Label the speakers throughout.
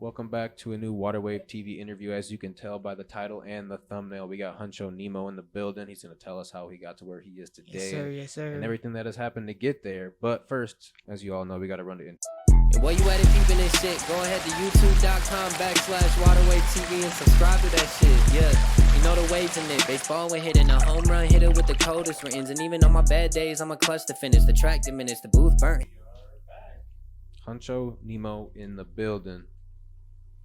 Speaker 1: Welcome back to a new Waterwave TV interview. As you can tell by the title and the thumbnail, we got Huncho Nemoh in the building. He's going to tell us how he got to where he is today.
Speaker 2: Yes, sir. Yes, sir.
Speaker 1: And everything that has happened to get there. But first, as you all know, we got to run the intro.
Speaker 3: And while you at it peeping this shit, go ahead to youtube.com/WaterwayTV and subscribe to that shit. Yeah, you know the waves in it. Baseball we're hitting a home run, hit it with the coldest rains. And even on my bad days, I'm a clutch to finish. The track diminished, the booth burnt.
Speaker 1: Huncho Nemoh in the building.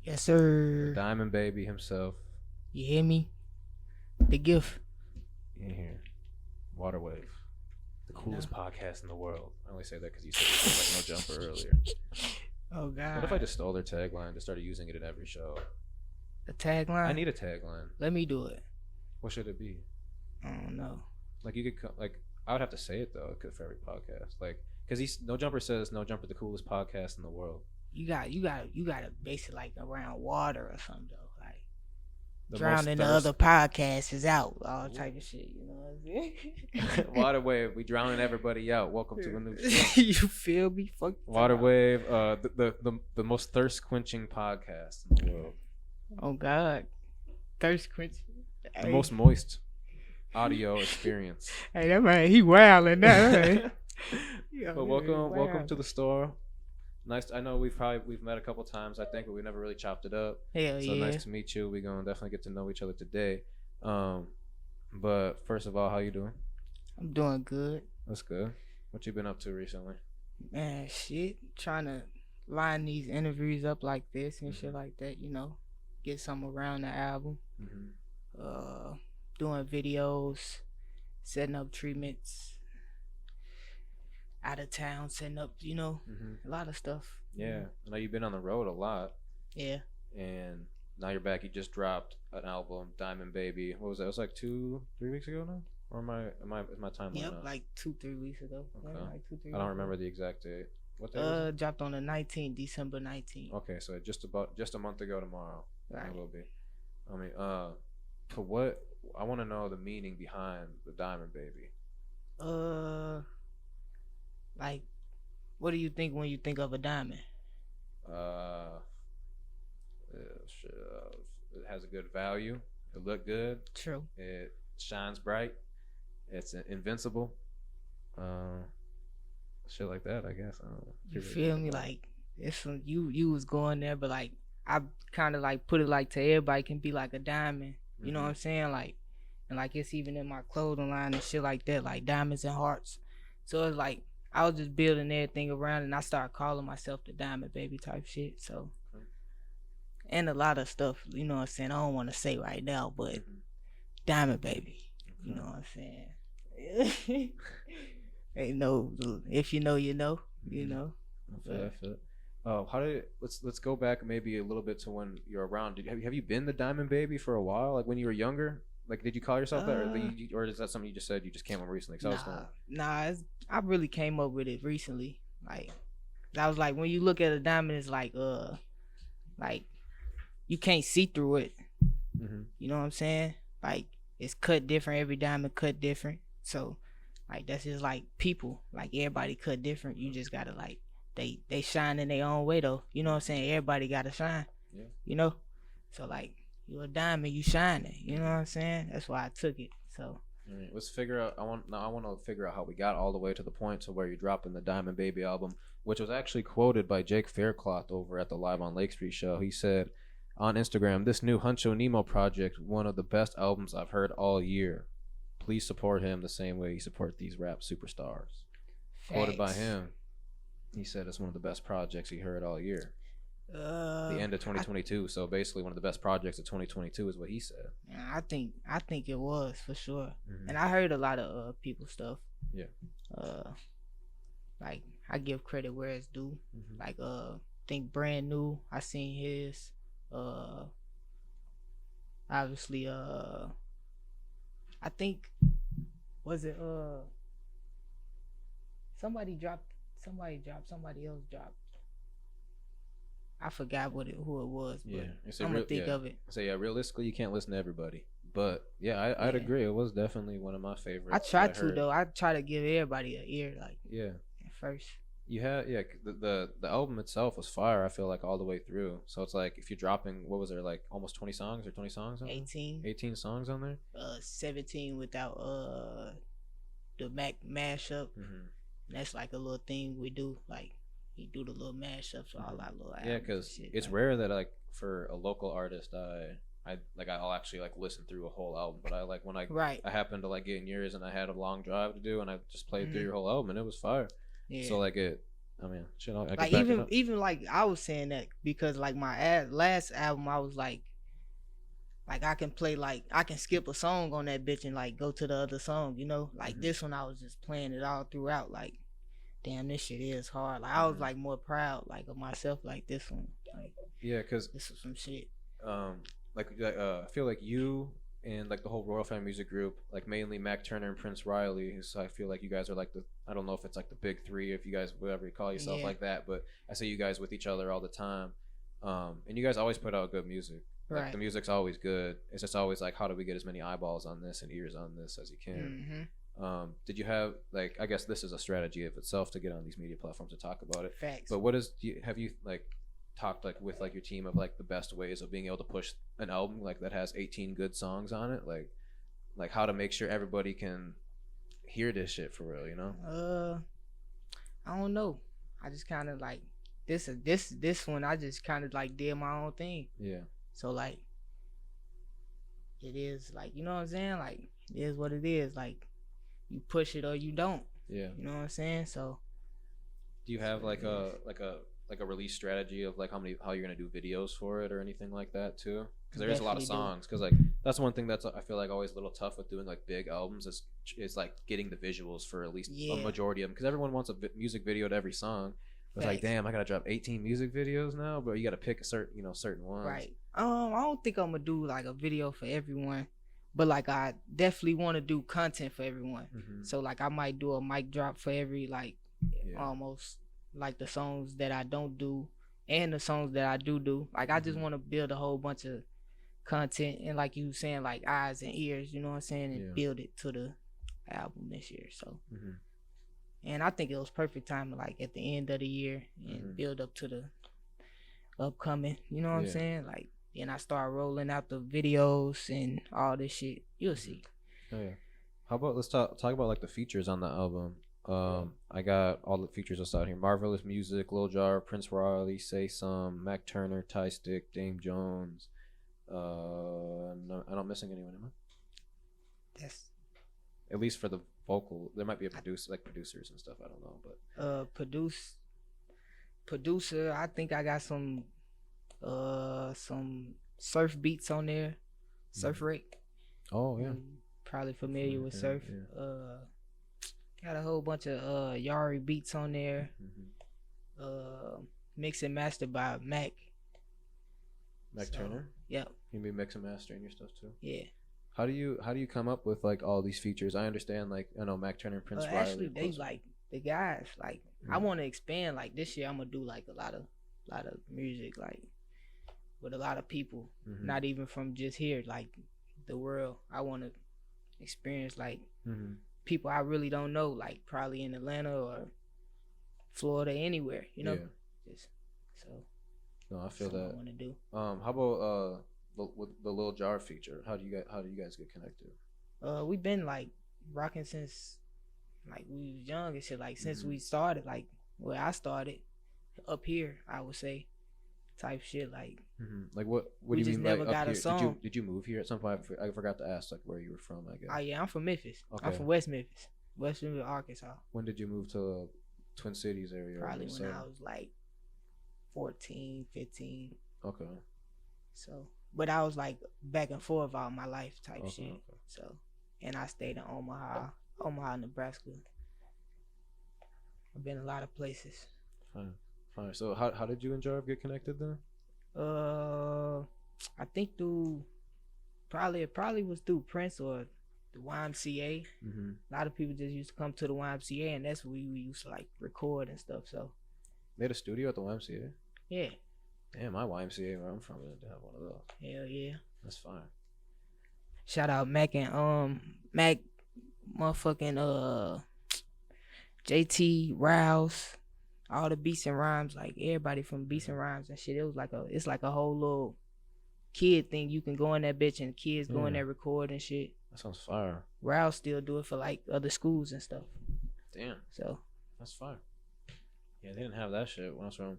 Speaker 2: Yes, sir.
Speaker 1: The Diamond Baby himself.
Speaker 2: You hear me? The gift.
Speaker 1: In here. Waterwave. The coolest podcast in the world. I only say that because you said like no jumper earlier.
Speaker 2: Oh, God.
Speaker 1: What if I just stole their tagline and started using it in every show?
Speaker 2: The tagline?
Speaker 1: I need a tagline.
Speaker 2: Let me do it.
Speaker 1: What should it be?
Speaker 2: I don't know.
Speaker 1: Like you could I would have to say it though, for every podcast. Like, because he's No Jumper says No Jumper the coolest podcast in the world.
Speaker 2: You gotta base it like around water or something though. Like
Speaker 1: The
Speaker 2: drowning the other podcasts is out. All type of shit, you know what I'm saying?
Speaker 1: Waterwave, we drowning everybody out. Welcome to a new show.
Speaker 2: You feel me? Fuck
Speaker 1: Waterwave, the most thirst quenching podcast in the world.
Speaker 2: Oh God. Thirst quench.
Speaker 1: The most moist audio experience.
Speaker 2: Hey, that man, he wilding now.
Speaker 1: But welcome to the store. Nice. I know we've met a couple times, I think, but we never really chopped it up.
Speaker 2: Hell
Speaker 1: so
Speaker 2: yeah.
Speaker 1: Nice to meet you. We're gonna definitely get to know each other today. But first of all, how you doing?
Speaker 2: I'm doing good.
Speaker 1: That's good. What you been up to recently?
Speaker 2: Man, shit. Trying to line these interviews up like this and shit like that, you know. Get something around the album. Doing videos, setting up treatments. Out of town, setting up, you know, a lot of stuff.
Speaker 1: Yeah, I know you've been on the road a lot.
Speaker 2: Yeah. And
Speaker 1: now you're back. You just dropped an album, Diamond Baby. What was that? It was like 2-3 weeks ago now, or is my timeline?
Speaker 2: Yep,
Speaker 1: up?
Speaker 2: like 2-3 weeks ago.
Speaker 1: Okay.
Speaker 2: Yeah, like 2-3.
Speaker 1: I don't remember the exact date. What day was it?
Speaker 2: Dropped on the 19th, December 19th.
Speaker 1: Okay, so just a month ago tomorrow.
Speaker 2: Right.
Speaker 1: It will be. I mean, for what? I want to know the meaning behind the Diamond Baby.
Speaker 2: Like, what do you think when you think of a diamond?
Speaker 1: It has a good value. It look good.
Speaker 2: True.
Speaker 1: It shines bright. It's invincible. Shit like that, I guess. I don't know.
Speaker 2: You feel me? Like, it's some, you was going there, but like I kind of like put it like to everybody can be like a diamond. You know what I'm saying? Like, and like it's even in my clothing line and shit like that, like diamonds and hearts. So it's like I was just building everything around, and I started calling myself the Diamond Baby type shit. So, and a lot of stuff, you know what I'm saying? I don't want to say right now, but Diamond Baby, you know what I'm saying? Ain't no, if you know, you know, you know.
Speaker 1: I feel it. How did let's go back maybe a little bit to when you're around. Have you been the Diamond Baby for a while? Like when you were younger? Like, did you call yourself that, or is that something you just said you just came up recently?
Speaker 2: I really came up with it recently. Like, I was like, when you look at a diamond, it's like you can't see through it. You know what I'm saying? Like, it's cut different. Every diamond cut different. So, like, that's just like people. Like, everybody cut different. You just gotta like they shine in their own way though. You know what I'm saying? Everybody gotta shine. Yeah. You know? So like, you a diamond, you shining. You know what I'm saying? That's why I took it. So
Speaker 1: let's figure out. I want to figure out how we got all the way to the point to where you're dropping the Diamond Baby album, which was actually quoted by Jake Faircloth over at the Live on Lake Street show. He said on Instagram, "This new Huncho Nemoh project, one of the best albums I've heard all year. Please support him the same way you support these rap superstars." Facts. Quoted by him, he said it's one of the best projects he heard all year. The end of 2022, so basically one of the best projects of 2022 is what he said.
Speaker 2: Yeah, I think it was for sure. And I heard a lot of people stuff.
Speaker 1: Yeah.
Speaker 2: Like I give credit where it's due. Like think Brand New, I seen his. Obviously I think somebody else dropped. I forgot who it was, but I'm gonna think of it.
Speaker 1: So realistically, you can't listen to everybody, but I'd agree. It was definitely one of my favorites.
Speaker 2: I try to though. I try to give everybody an ear, like
Speaker 1: at
Speaker 2: first.
Speaker 1: You had the album itself was fire. I feel like all the way through. So it's like if you're dropping, what was there, like almost 20 songs or 20 songs on there?
Speaker 2: 18.
Speaker 1: 18 songs on there.
Speaker 2: 17 without the Mac mashup.
Speaker 1: Mm-hmm.
Speaker 2: That's like a little thing we do. Like we do the little mashups for all our little albums.
Speaker 1: Yeah, because it's
Speaker 2: like,
Speaker 1: rare that like for a local artist, I'll actually like listen through a whole album. But I like when I happened to like get in yours and I had a long drive to do and I just played through your whole album and it was fire.
Speaker 2: Yeah.
Speaker 1: So like I mean, shit, I
Speaker 2: like even like I was saying that because like my last album I was like I can play I can skip a song on that bitch and like go to the other song, you know. Like this one I was just playing it all throughout. Like, damn, this shit is hard. Like I was like more proud like of myself. Like this one, like
Speaker 1: yeah, cause
Speaker 2: this was some shit.
Speaker 1: I feel like you and like the whole Royal Family Music Group, like mainly Mac Turner and Prince Riley. So I feel like you guys are like I don't know if it's like the big three, if you guys whatever you call yourself like that, but I say you guys with each other all the time. And you guys always put out good music. Like the music's always good. It's just always like, how do we get as many eyeballs on this and ears on this as you can? Did you have like, I guess this is a strategy of itself to get on these media platforms to talk about it.
Speaker 2: Facts.
Speaker 1: But have you like talked like with like your team of like the best ways of being able to push an album like that has 18 good songs on it, like how to make sure everybody can hear this shit for real, you know?
Speaker 2: I don't know. I just kind of like this one. I just kind of like did my own thing.
Speaker 1: Yeah.
Speaker 2: So like, it is like, you know what I'm saying? Like it is what it is. Like you push it or you don't.
Speaker 1: Yeah.
Speaker 2: You know what I'm saying? So.
Speaker 1: Do you have like a release strategy of like how you're gonna do videos for it or anything like that too? Because there is a lot of songs. Because like that's one thing that's I feel like always a little tough with doing like big albums is like getting the visuals for at least a majority of them. Because everyone wants a music video to every song. It's like, damn, I gotta drop 18 music videos now, but you gotta pick certain ones.
Speaker 2: Right. I don't think I'm gonna do like a video for everyone, but like I definitely want to do content for everyone. So like I might do a mic drop for every like almost like the songs that I don't do and the songs that I do. Like I just want to build a whole bunch of content and like you saying like eyes and ears, you know what I'm saying, and build it to the album this year. So. And I think it was perfect time, like at the end of the year, and build up to the upcoming. You know what I'm saying? Like, and I start rolling out the videos and all this shit. You'll see.
Speaker 1: Oh yeah. How about let's talk about like the features on the album. I got all the features listed out here: Marvelous Music, Lil Jar, Prince Riley, Say Some, Mac Turner, Ty Stick, Dame Jones. No, I'm not missing anyone, am I?
Speaker 2: That's
Speaker 1: at least for the vocal. There might be a producers and stuff. I don't know, but
Speaker 2: producer. I think I got some surf beats on there. Surf Rick.
Speaker 1: Oh yeah.
Speaker 2: Probably familiar with surf. Got a whole bunch of Yari beats on there. Mix and mastered by Mac
Speaker 1: Turner.
Speaker 2: Yep.
Speaker 1: You be mix and mastering your stuff too.
Speaker 2: Yeah.
Speaker 1: How do you come up with like all these features? I understand like I know Mac Turner and Prince Riley.
Speaker 2: Actually, they like the guys. Like I want to expand. Like this year, I'm gonna do like a lot of music, like with a lot of people, not even from just here, like the world. I want to experience like people I really don't know, like probably in Atlanta or Florida, anywhere. You know, just so.
Speaker 1: No, I feel that.
Speaker 2: I want to do.
Speaker 1: How about with the Lil Jar feature? How do you guys get connected?
Speaker 2: We've been like rocking since like we was young and shit. Like since we started, like where I started up here, I would say, type shit. Like,
Speaker 1: like what
Speaker 2: we
Speaker 1: do you
Speaker 2: just
Speaker 1: mean?
Speaker 2: Never
Speaker 1: like,
Speaker 2: got a song.
Speaker 1: Did you move here at some point? I forgot to ask like where you were from. I guess.
Speaker 2: Oh yeah, I'm from Memphis.
Speaker 1: Okay.
Speaker 2: I'm from West Memphis, Arkansas.
Speaker 1: When did you move to Twin Cities area?
Speaker 2: Probably when I was like 14, 15.
Speaker 1: Okay.
Speaker 2: So, but I was like back and forth all my life type shit.
Speaker 1: Okay.
Speaker 2: So, and I stayed in Omaha, Nebraska. I've been a lot of places.
Speaker 1: Fine. So how did you and Jarv get connected then?
Speaker 2: I think through probably was through Prince or the YMCA. A lot of people just used to come to the YMCA, and that's where we used to like record and stuff. So
Speaker 1: they had a studio at the YMCA.
Speaker 2: Yeah.
Speaker 1: Damn, my YMCA where I'm from didn't have one of those.
Speaker 2: Hell yeah.
Speaker 1: That's fine.
Speaker 2: Shout out Mac and Mac motherfucking JT Rouse, all the beats and rhymes, like everybody from beats and rhymes and shit. It's like a whole little kid thing. You can go in that bitch and kids go in there record and shit.
Speaker 1: That sounds fire.
Speaker 2: Rouse still do it for like other schools and stuff.
Speaker 1: Damn.
Speaker 2: So
Speaker 1: that's fire. Yeah, they didn't have that shit when I was from.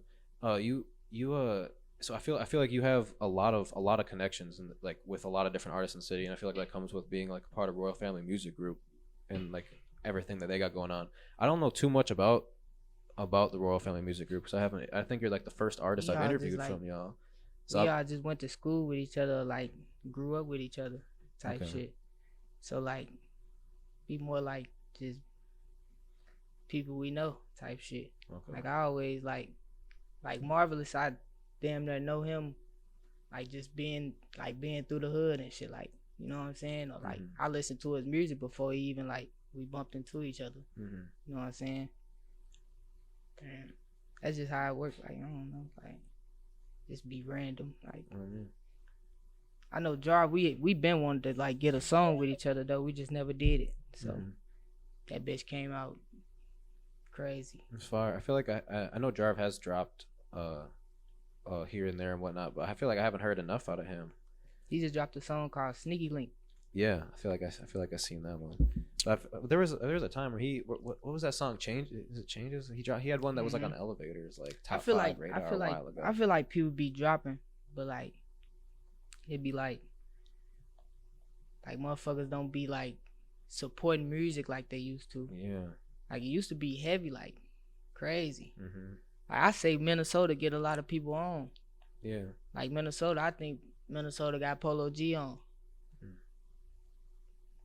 Speaker 1: So I feel like you have a lot of connections and like with a lot of different artists in the city, and I feel like that comes with being like a part of Royal Family Music Group and like everything that they got going on. I don't know too much about the Royal Family Music Group because I think you're like the first artist I've interviewed from y'all. So
Speaker 2: I just went to school with each other, like grew up with each other type shit. So like be more like just people we know type shit. Okay. Like I always like Marvelous, I damn near know him like just being through the hood and shit, like, you know what I'm saying? Or like I listened to his music before he even like we bumped into each other. You know what I'm saying? And that's just how it works. Like I don't know, like just be random. Like I know Jar, we been wanting to like get a song with each other though. We just never did it. So that bitch came out crazy.
Speaker 1: It's fire. I feel like I know Jarv has dropped here and there and whatnot, but I feel like I haven't heard enough out of him.
Speaker 2: He just dropped a song called Sneaky Link.
Speaker 1: Yeah, I feel like I seen that one. But there was a time where what was that song? Change? Is it Changes? He had one that was like on elevators, like top 5 radar a while ago.
Speaker 2: I feel like people be dropping, but like it'd be like motherfuckers don't be like supporting music like they used to. Yeah. Like it used to be heavy, like crazy. Like I say Minnesota get a lot of people on. Yeah. Like Minnesota, I think Minnesota got Polo G on.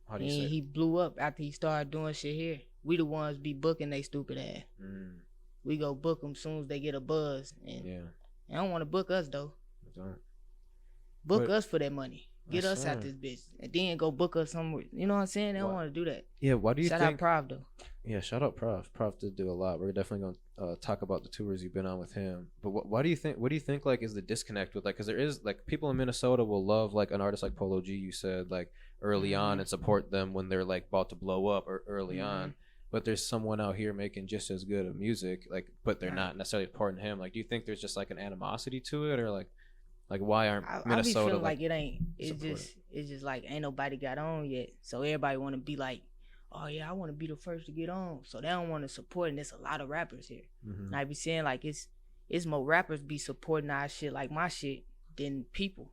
Speaker 2: How do you say? He blew up after he started doing shit here. We the ones be booking they stupid ass. We go book them soon as they get a buzz. And they don't want to book us though. Don't. Book us for that money. Get us out this bitch. And then go book us somewhere. You know what I'm saying? They don't want to do that.
Speaker 1: Yeah, why do you
Speaker 2: think...
Speaker 1: Shout
Speaker 2: out PROF though.
Speaker 1: Yeah, shout out PROF. PROF did do a lot. We're definitely going to talk about the tours you've been on with him. But what do you think like is the disconnect with like, because there is like people in Minnesota will love like an artist like Polo G, you said, like early on, and support them when they're like about to blow up or early on. But there's someone out here making just as good of music, like, but they're not necessarily supporting him. Like, do you think there's just like an animosity to it, or like why aren't Minnesota? I be feeling like it ain't.
Speaker 2: It's just like ain't nobody got on yet, so everybody want to be like, oh yeah, I want to be the first to get on. So they don't want to support, and there's a lot of rappers here. And I be saying like it's more rappers be supporting our shit, like my shit, than people.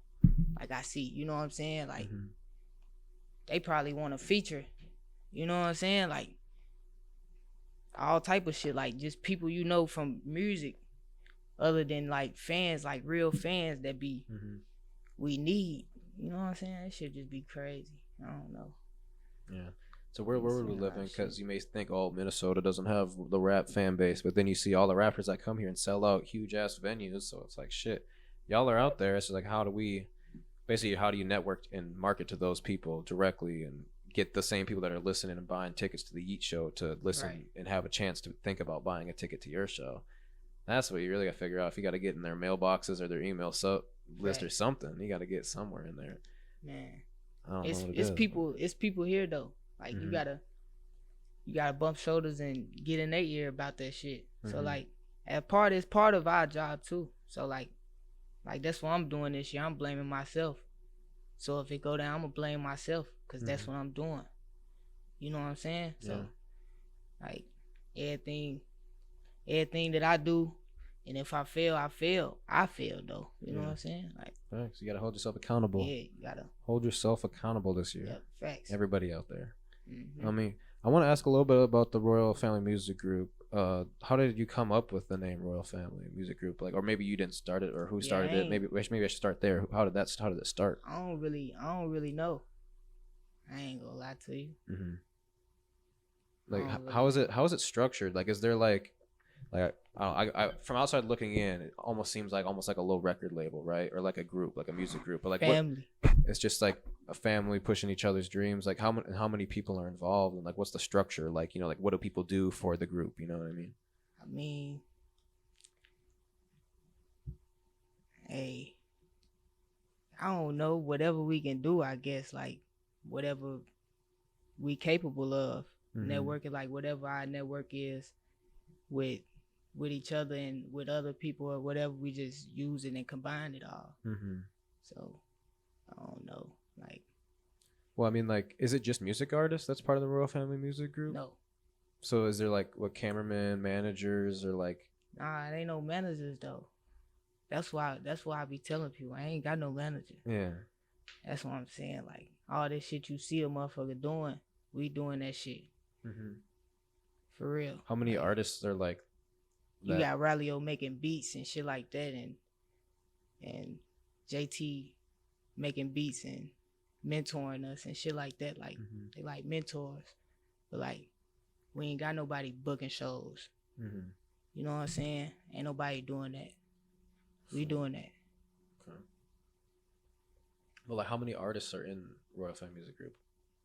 Speaker 2: Like I see, you know what I'm saying? Like they probably want to feature, you know what I'm saying? Like all type of shit, like just people you know from music, other than like fans, like real fans that be we need. You know what I'm saying? That shit just be crazy. I don't know.
Speaker 1: Yeah. So where would we live in? Because you may think, oh, Minnesota doesn't have the rap fan base, but then you see all the rappers that come here and sell out huge ass venues. So it's like, shit, y'all are out there. It's like, how do you network and market to those people directly and get the same people that are listening and buying tickets to the Yeet show to listen and have a chance to think about buying a ticket to your show? That's what you really got to figure out. If you got to get in their mailboxes or their email list or something, you got to get somewhere in there.
Speaker 2: Man, I don't know what it is. It's people here though. Like you gotta bump shoulders and get in their ear about that shit. So like, it's part of our job too. So like that's what I'm doing this year. I'm blaming myself. So if it go down, I'm gonna blame myself because that's what I'm doing. You know what I'm saying? So like everything that I do, and if I fail, I fail though. You know what I'm saying? Like,
Speaker 1: thanks. You gotta hold yourself accountable.
Speaker 2: Yeah, you gotta
Speaker 1: hold yourself accountable this year.
Speaker 2: Yeah, facts.
Speaker 1: Everybody out there. I mean, I want to ask a little bit about the Royal Family Music Group. How did you come up with the name Royal Family Music Group? Like, or maybe you didn't start it, or who started it? Maybe I should start there. How did it start?
Speaker 2: I don't really know. I ain't gonna lie to you.
Speaker 1: Like, how is it structured? Like, is there like I from outside looking in, it almost seems like a low record label, right? Or like a group, like a music group, but like
Speaker 2: family.
Speaker 1: It's just like a family pushing each other's dreams. Like how many people are involved, and like what's the structure? Like, you know, like what do people do for the group? You know what I mean?
Speaker 2: I mean, hey, I don't know. Whatever we can do, I guess. Like whatever we capable of networking, like whatever our network is with with each other and with other people or whatever. We just use it and combine it all.
Speaker 1: Mm-hmm.
Speaker 2: So I don't know. Like,
Speaker 1: Well, I mean, like, is it just music artists that's part of the Royal Family Music Group?
Speaker 2: no.
Speaker 1: So is there like what cameramen, managers, or like?
Speaker 2: Nah, it ain't no managers though. That's why I be telling people I ain't got no manager.
Speaker 1: Yeah.
Speaker 2: That's what I'm saying. Like all this shit you see a motherfucker doing, we doing that shit.
Speaker 1: Mm-hmm.
Speaker 2: For real.
Speaker 1: How many
Speaker 2: Like,
Speaker 1: artists are like?
Speaker 2: you
Speaker 1: that?
Speaker 2: got Ralio making beats and shit like that, and JT making beats and mentoring us and shit like that. Like
Speaker 1: Mm-hmm.
Speaker 2: they like mentors, but like we ain't got nobody booking shows.
Speaker 1: Mm-hmm.
Speaker 2: You know what I'm saying? Ain't nobody doing that. We doing that.
Speaker 1: Okay. Well, like, how many artists are in Royal Family Music Group,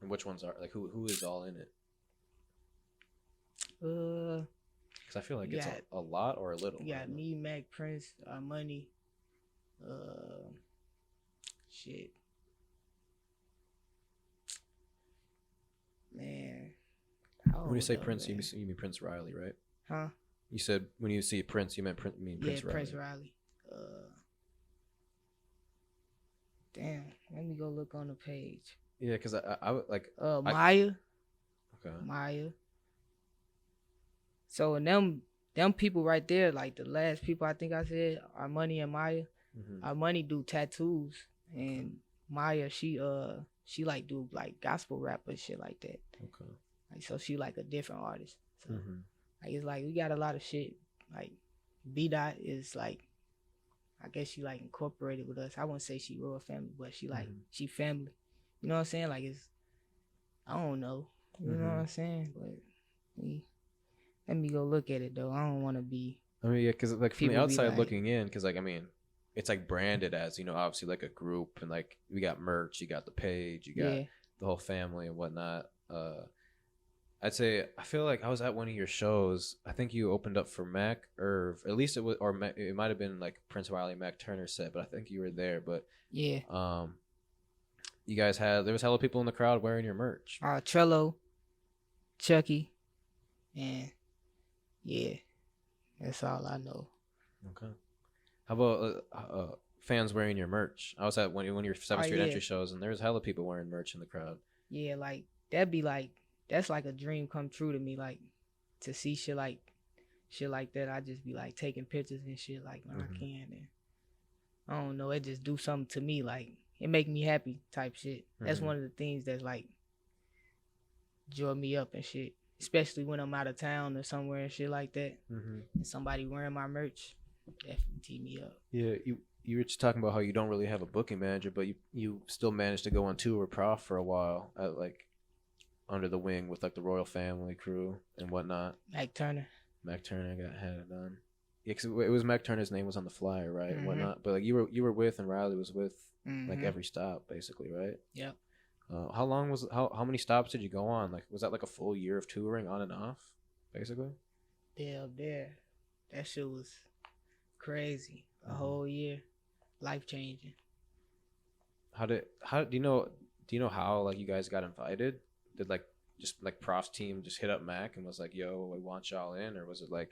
Speaker 1: and which ones are like who is all in it? Because I feel like it's a lot or a little.
Speaker 2: You got me, Mac, Prince, Our Money, shit. Man.
Speaker 1: When you say Prince, you mean Prince Riley, right?
Speaker 2: Huh?
Speaker 1: You said when you see Prince, you meant Prince Riley.
Speaker 2: Prince Riley. Damn, let me go look on the page.
Speaker 1: Yeah, because I would like.
Speaker 2: Maya.
Speaker 1: Okay.
Speaker 2: Maya. So them people right there, like the last people I think I said, Our Money and Maya.
Speaker 1: Mm-hmm.
Speaker 2: Our Money do tattoos, and Maya she like do like gospel rap and shit like that.
Speaker 1: Okay.
Speaker 2: Like so she like a different artist. So
Speaker 1: Mm-hmm.
Speaker 2: like it's like we got a lot of shit. Like B Dot is like, I guess she like incorporated with us. I wouldn't say she Royal Family, but she like she family. You know what I'm saying? Like it's, I don't know. You know what I'm saying? But let me go look at it though. I don't want to be.
Speaker 1: I mean, yeah, because like from the
Speaker 2: People be
Speaker 1: outside
Speaker 2: like-
Speaker 1: looking in, because like I mean, it's like branded as, you know, obviously like a group, and like we got merch, you got the page, you got
Speaker 2: Yeah.
Speaker 1: the whole family and whatnot. I'd say I feel like I was at one of your shows. I think you opened up for Mac, or at least it was, or it might have been like Prince Riley, Mac Turner set, but I think you were there. But
Speaker 2: Yeah.
Speaker 1: you guys there was hella people in the crowd wearing your merch.
Speaker 2: Trello, Chucky, and yeah, that's all I know.
Speaker 1: Okay. How about fans wearing your merch? I was at one of your 7th Street
Speaker 2: yeah.
Speaker 1: Entry shows, and there was hella people wearing merch in the crowd.
Speaker 2: Yeah, like that'd be like, that's like a dream come true to me. Like to see shit like that, I just be like taking pictures and shit like when I can, and I don't know, it just do something to me. Like it make me happy type shit. That's one of the things that's like joy me up and shit. Especially when I'm out of town or somewhere and shit like that, and somebody wearing my merch, definitely tee me up.
Speaker 1: Yeah, you were just talking about how you don't really have a booking manager, but you still managed to go on tour with Prof for a while, at like under the wing with like the Royal Family crew and whatnot.
Speaker 2: Mac Turner
Speaker 1: had it done. Yeah, 'cause it was Mac Turner's name was on the flyer, right, and whatnot. But like you were with, and Riley was with like every stop basically, right?
Speaker 2: Yep.
Speaker 1: How many stops did you go on? Like, was that like a full year of touring on and off, basically?
Speaker 2: There. That shit was crazy. A whole year, life changing.
Speaker 1: How do you know how like you guys got invited? Did like just like Prof's team just hit up Mac and was like, "Yo, we want y'all in," or was it like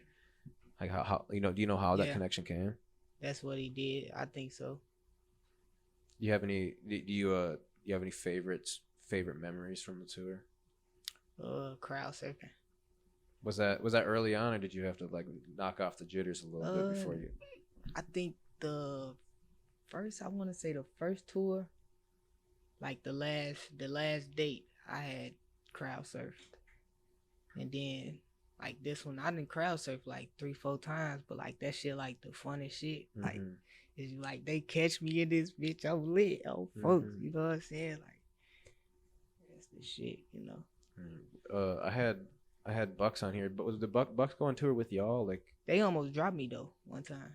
Speaker 1: how do you know how that connection came?
Speaker 2: That's what he did. I think so.
Speaker 1: Do you have any favorite memories from the tour?
Speaker 2: Crowd surfing.
Speaker 1: Was that early on, or did you have to like knock off the jitters a little bit before you?
Speaker 2: I think I want to say the first tour, like the last date, I had crowd surfed, and then like this one, I didn't crowd surf like 3-4 times, but like that shit, like the funnest shit, like it's like they catch me in this bitch, I'm lit, folks, you know what I'm saying? Like that's the shit, you know.
Speaker 1: I had Bucks on here, but was the Bucks go on tour with y'all? Like
Speaker 2: They almost dropped me though one time.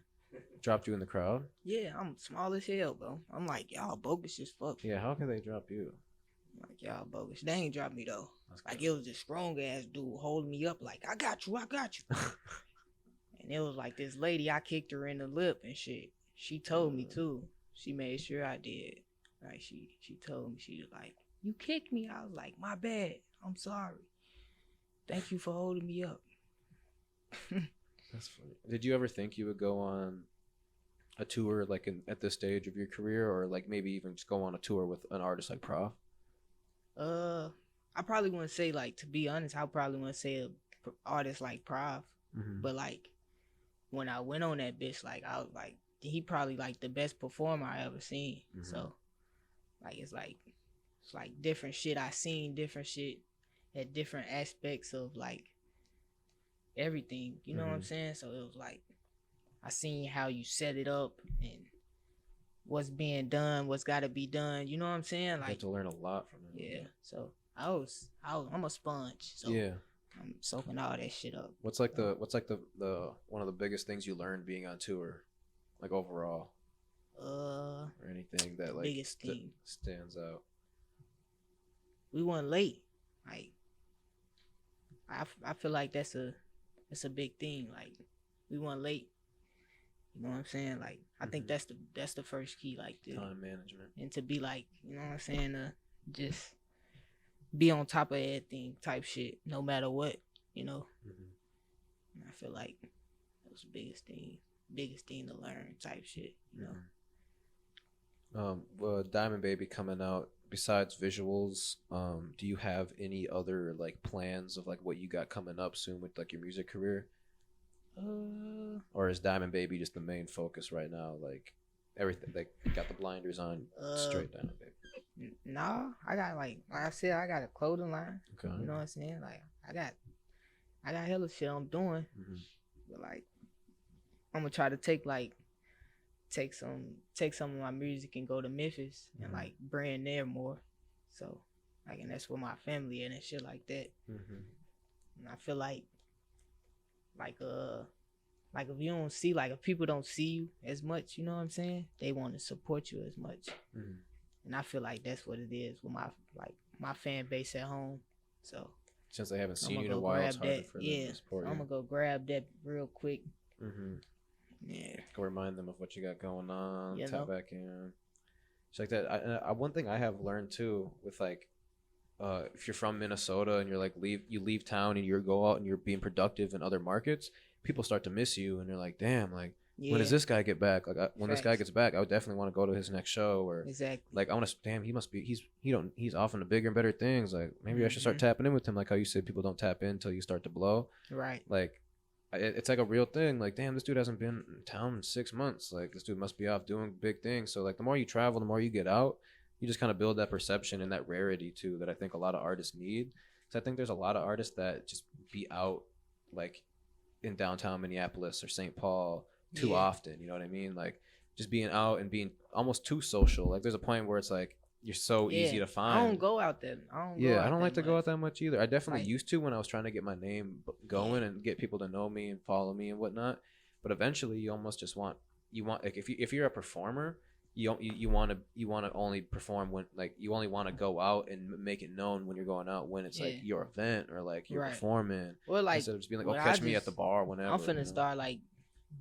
Speaker 1: dropped you in the crowd?
Speaker 2: Yeah, I'm small as hell, bro. I'm like, y'all bogus as fuck.
Speaker 1: Yeah, how can they drop you?
Speaker 2: Like, y'all bogus. They ain't dropped me though.
Speaker 1: That's
Speaker 2: Like
Speaker 1: good.
Speaker 2: it was this strong ass dude holding me up like, I got you. And it was like this lady, I kicked her in the lip and shit. She told me too. She made sure I did. Like she told me, she was like, you kicked me. I was like, my bad. I'm sorry. Thank you for holding me up.
Speaker 1: That's funny. Did you ever think you would go on a tour like at this stage of your career, or like maybe even just go on a tour with an artist like Prof?
Speaker 2: I probably wouldn't say like, to be honest, I probably wouldn't say a artist like Prof,
Speaker 1: Mm-hmm.
Speaker 2: but like when I went on that bitch, like I was like, he probably like the best performer I ever seen.
Speaker 1: Mhm.
Speaker 2: So like it's like different shit I seen, different shit at different aspects of like everything. You know what I'm
Speaker 1: Mhm.
Speaker 2: saying? So it was like I seen how you set it up and what's being done, what's got to be done. You know what I'm saying?
Speaker 1: You
Speaker 2: Like
Speaker 1: had to learn a lot from him.
Speaker 2: yeah. So I'm a sponge. So
Speaker 1: Yeah.
Speaker 2: I'm soaking all that shit up.
Speaker 1: What's like the one of the biggest things you learned being on tour, like overall, or anything that like
Speaker 2: biggest thing.
Speaker 1: stands out?
Speaker 2: We weren't late. Like I feel like that's a big thing. Like we weren't late. You know what I'm saying? Like I think
Speaker 1: Mhm.
Speaker 2: that's the first key. Like
Speaker 1: Time management.
Speaker 2: and to be like, you know what I'm saying? Just be on top of everything type shit, no matter what. You know.
Speaker 1: Mhm.
Speaker 2: And I feel like that was the biggest thing to learn type shit. You know.
Speaker 1: Well, Diamond Baby coming out. Besides visuals, do you have any other like plans of like what you got coming up soon with like your music career, or is Diamond Baby just the main focus right now? Like everything, like got the blinders on, straight Diamond Baby.
Speaker 2: Nah, I got like I said, I got a clothing line.
Speaker 1: Okay.
Speaker 2: You know what I'm saying? Like I got hella shit I'm doing,
Speaker 1: Mhm.
Speaker 2: but like I'm gonna try to take some of my music and go to Memphis and
Speaker 1: Mhm.
Speaker 2: like brand there more. So like, and that's where my family and shit like that.
Speaker 1: Mhm.
Speaker 2: And I feel like if you don't see, like if people don't see you as much, you know what I'm saying? They want to support you as much.
Speaker 1: Mhm.
Speaker 2: And I feel like that's what it is with my fan base at home. So
Speaker 1: Since they haven't
Speaker 2: I'm
Speaker 1: seen
Speaker 2: gonna
Speaker 1: you in a
Speaker 2: go
Speaker 1: while, it's
Speaker 2: grab
Speaker 1: harder
Speaker 2: that.
Speaker 1: for them
Speaker 2: Yeah,
Speaker 1: to support
Speaker 2: I'm
Speaker 1: you.
Speaker 2: gonna go grab that real quick.
Speaker 1: Mm-hmm.
Speaker 2: Yeah,
Speaker 1: Go remind them of what you got going on.
Speaker 2: You
Speaker 1: Tap
Speaker 2: know?
Speaker 1: back in. It's like that. One thing I have learned too with like, if you're from Minnesota and you're like you leave town and you go out and you're being productive in other markets, people start to miss you and they're like, damn, like when does
Speaker 2: yeah,
Speaker 1: this guy get back? Like when this guy
Speaker 2: Facts.
Speaker 1: gets back, I would definitely want to go to his next show, or
Speaker 2: exactly.
Speaker 1: like I want to. Damn, he must be. He's off into bigger and better things. Like maybe I should start tapping in with him. Like how you said, people don't tap in until you start to blow.
Speaker 2: Right.
Speaker 1: Like it's like a real thing. Like damn, this dude hasn't been in town in 6 months. Like this dude must be off doing big things. So like the more you travel, the more you get out, you just kind of build that perception and that rarity too that I think a lot of artists need. So I think there's a lot of artists that just be out like in downtown Minneapolis or St. Paul too often. You know what I mean? Like just being out and being almost too social. Like there's a point where it's like you're so easy to find.
Speaker 2: I don't go out there.
Speaker 1: I don't like to go out that much either. I definitely
Speaker 2: Like-
Speaker 1: used to when I was trying to get my name going and get people to know me and follow me and whatnot. But eventually, you almost just want like if you're a performer, you want to only perform when like you only want to go out and make it known when you're going out when it's like
Speaker 2: Yeah.
Speaker 1: your event or like you're
Speaker 2: Right.
Speaker 1: performing.
Speaker 2: Well, like
Speaker 1: Instead of just being like, oh,
Speaker 2: when
Speaker 1: catch
Speaker 2: I
Speaker 1: me at
Speaker 2: just-
Speaker 1: the bar whenever.
Speaker 2: I'm finna start like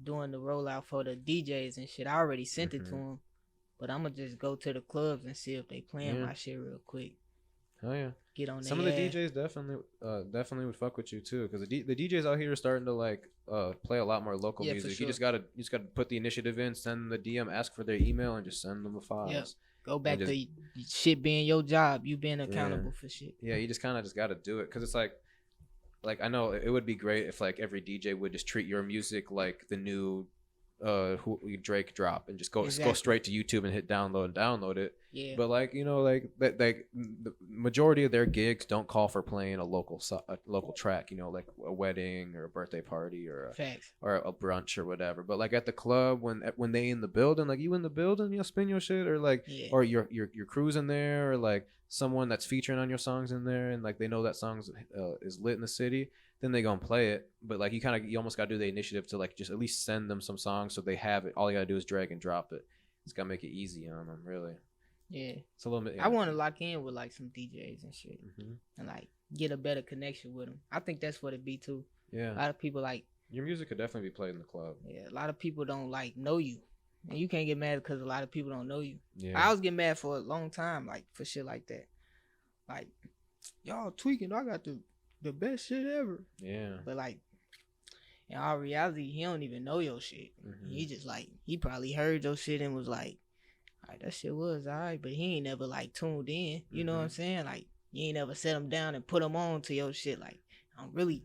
Speaker 2: doing the rollout for the DJs and shit. I already sent it to
Speaker 1: Mhm.
Speaker 2: them, but I'm gonna just go to the clubs and see if they playing
Speaker 1: Yeah.
Speaker 2: my shit real quick.
Speaker 1: Oh yeah.
Speaker 2: Get on
Speaker 1: Some of the DJs definitely would fuck with you too, because the DJs out here are starting to like play a lot more local
Speaker 2: Yeah, for
Speaker 1: music.
Speaker 2: sure.
Speaker 1: You just gotta put the initiative in, send them the DM, ask for their email, and just send them the files.
Speaker 2: Yep. Go back
Speaker 1: just-
Speaker 2: to shit being your job. You being accountable for shit.
Speaker 1: Yeah, you just kind of just gotta do it, because it's like I know it would be great if like every DJ would just treat your music like the new Drake drop and just go
Speaker 2: Exactly.
Speaker 1: straight to YouTube and hit download it.
Speaker 2: Yeah.
Speaker 1: But like like that, like the majority of their gigs don't call for playing a local track, like a wedding or a birthday party or
Speaker 2: Facts.
Speaker 1: a brunch or whatever. But like at the club, when they in the building, like you in the building, spin your shit, or like or your crew's in there, or like someone that's featuring on your songs in there, and like they know that song is lit in the city, then they go and play it. But like you almost gotta do the initiative to like just at least send them some songs so they have it. All you gotta do is drag and drop it. It's gotta make it easy on them, really.
Speaker 2: Yeah.
Speaker 1: It's a little bit.
Speaker 2: I want to lock in with like some DJs and shit,
Speaker 1: Mm-hmm.
Speaker 2: and like get a better connection with them. I think that's what it be too.
Speaker 1: Yeah.
Speaker 2: A lot of people like.
Speaker 1: Your music could definitely be played in the club.
Speaker 2: Yeah. A lot of people don't like know you, and you can't get mad because a lot of people don't know you.
Speaker 1: Yeah.
Speaker 2: I was getting mad for a long time, like for shit like that. Like, y'all tweaking. I got the best shit ever.
Speaker 1: Yeah.
Speaker 2: But like, in all reality, he don't even know your shit. He just like, he probably heard your shit and was like, all right, that shit was all right, but he ain't never like tuned in. You know what I'm saying? Like, you ain't never set him down and put him on to your shit. Like, I'm really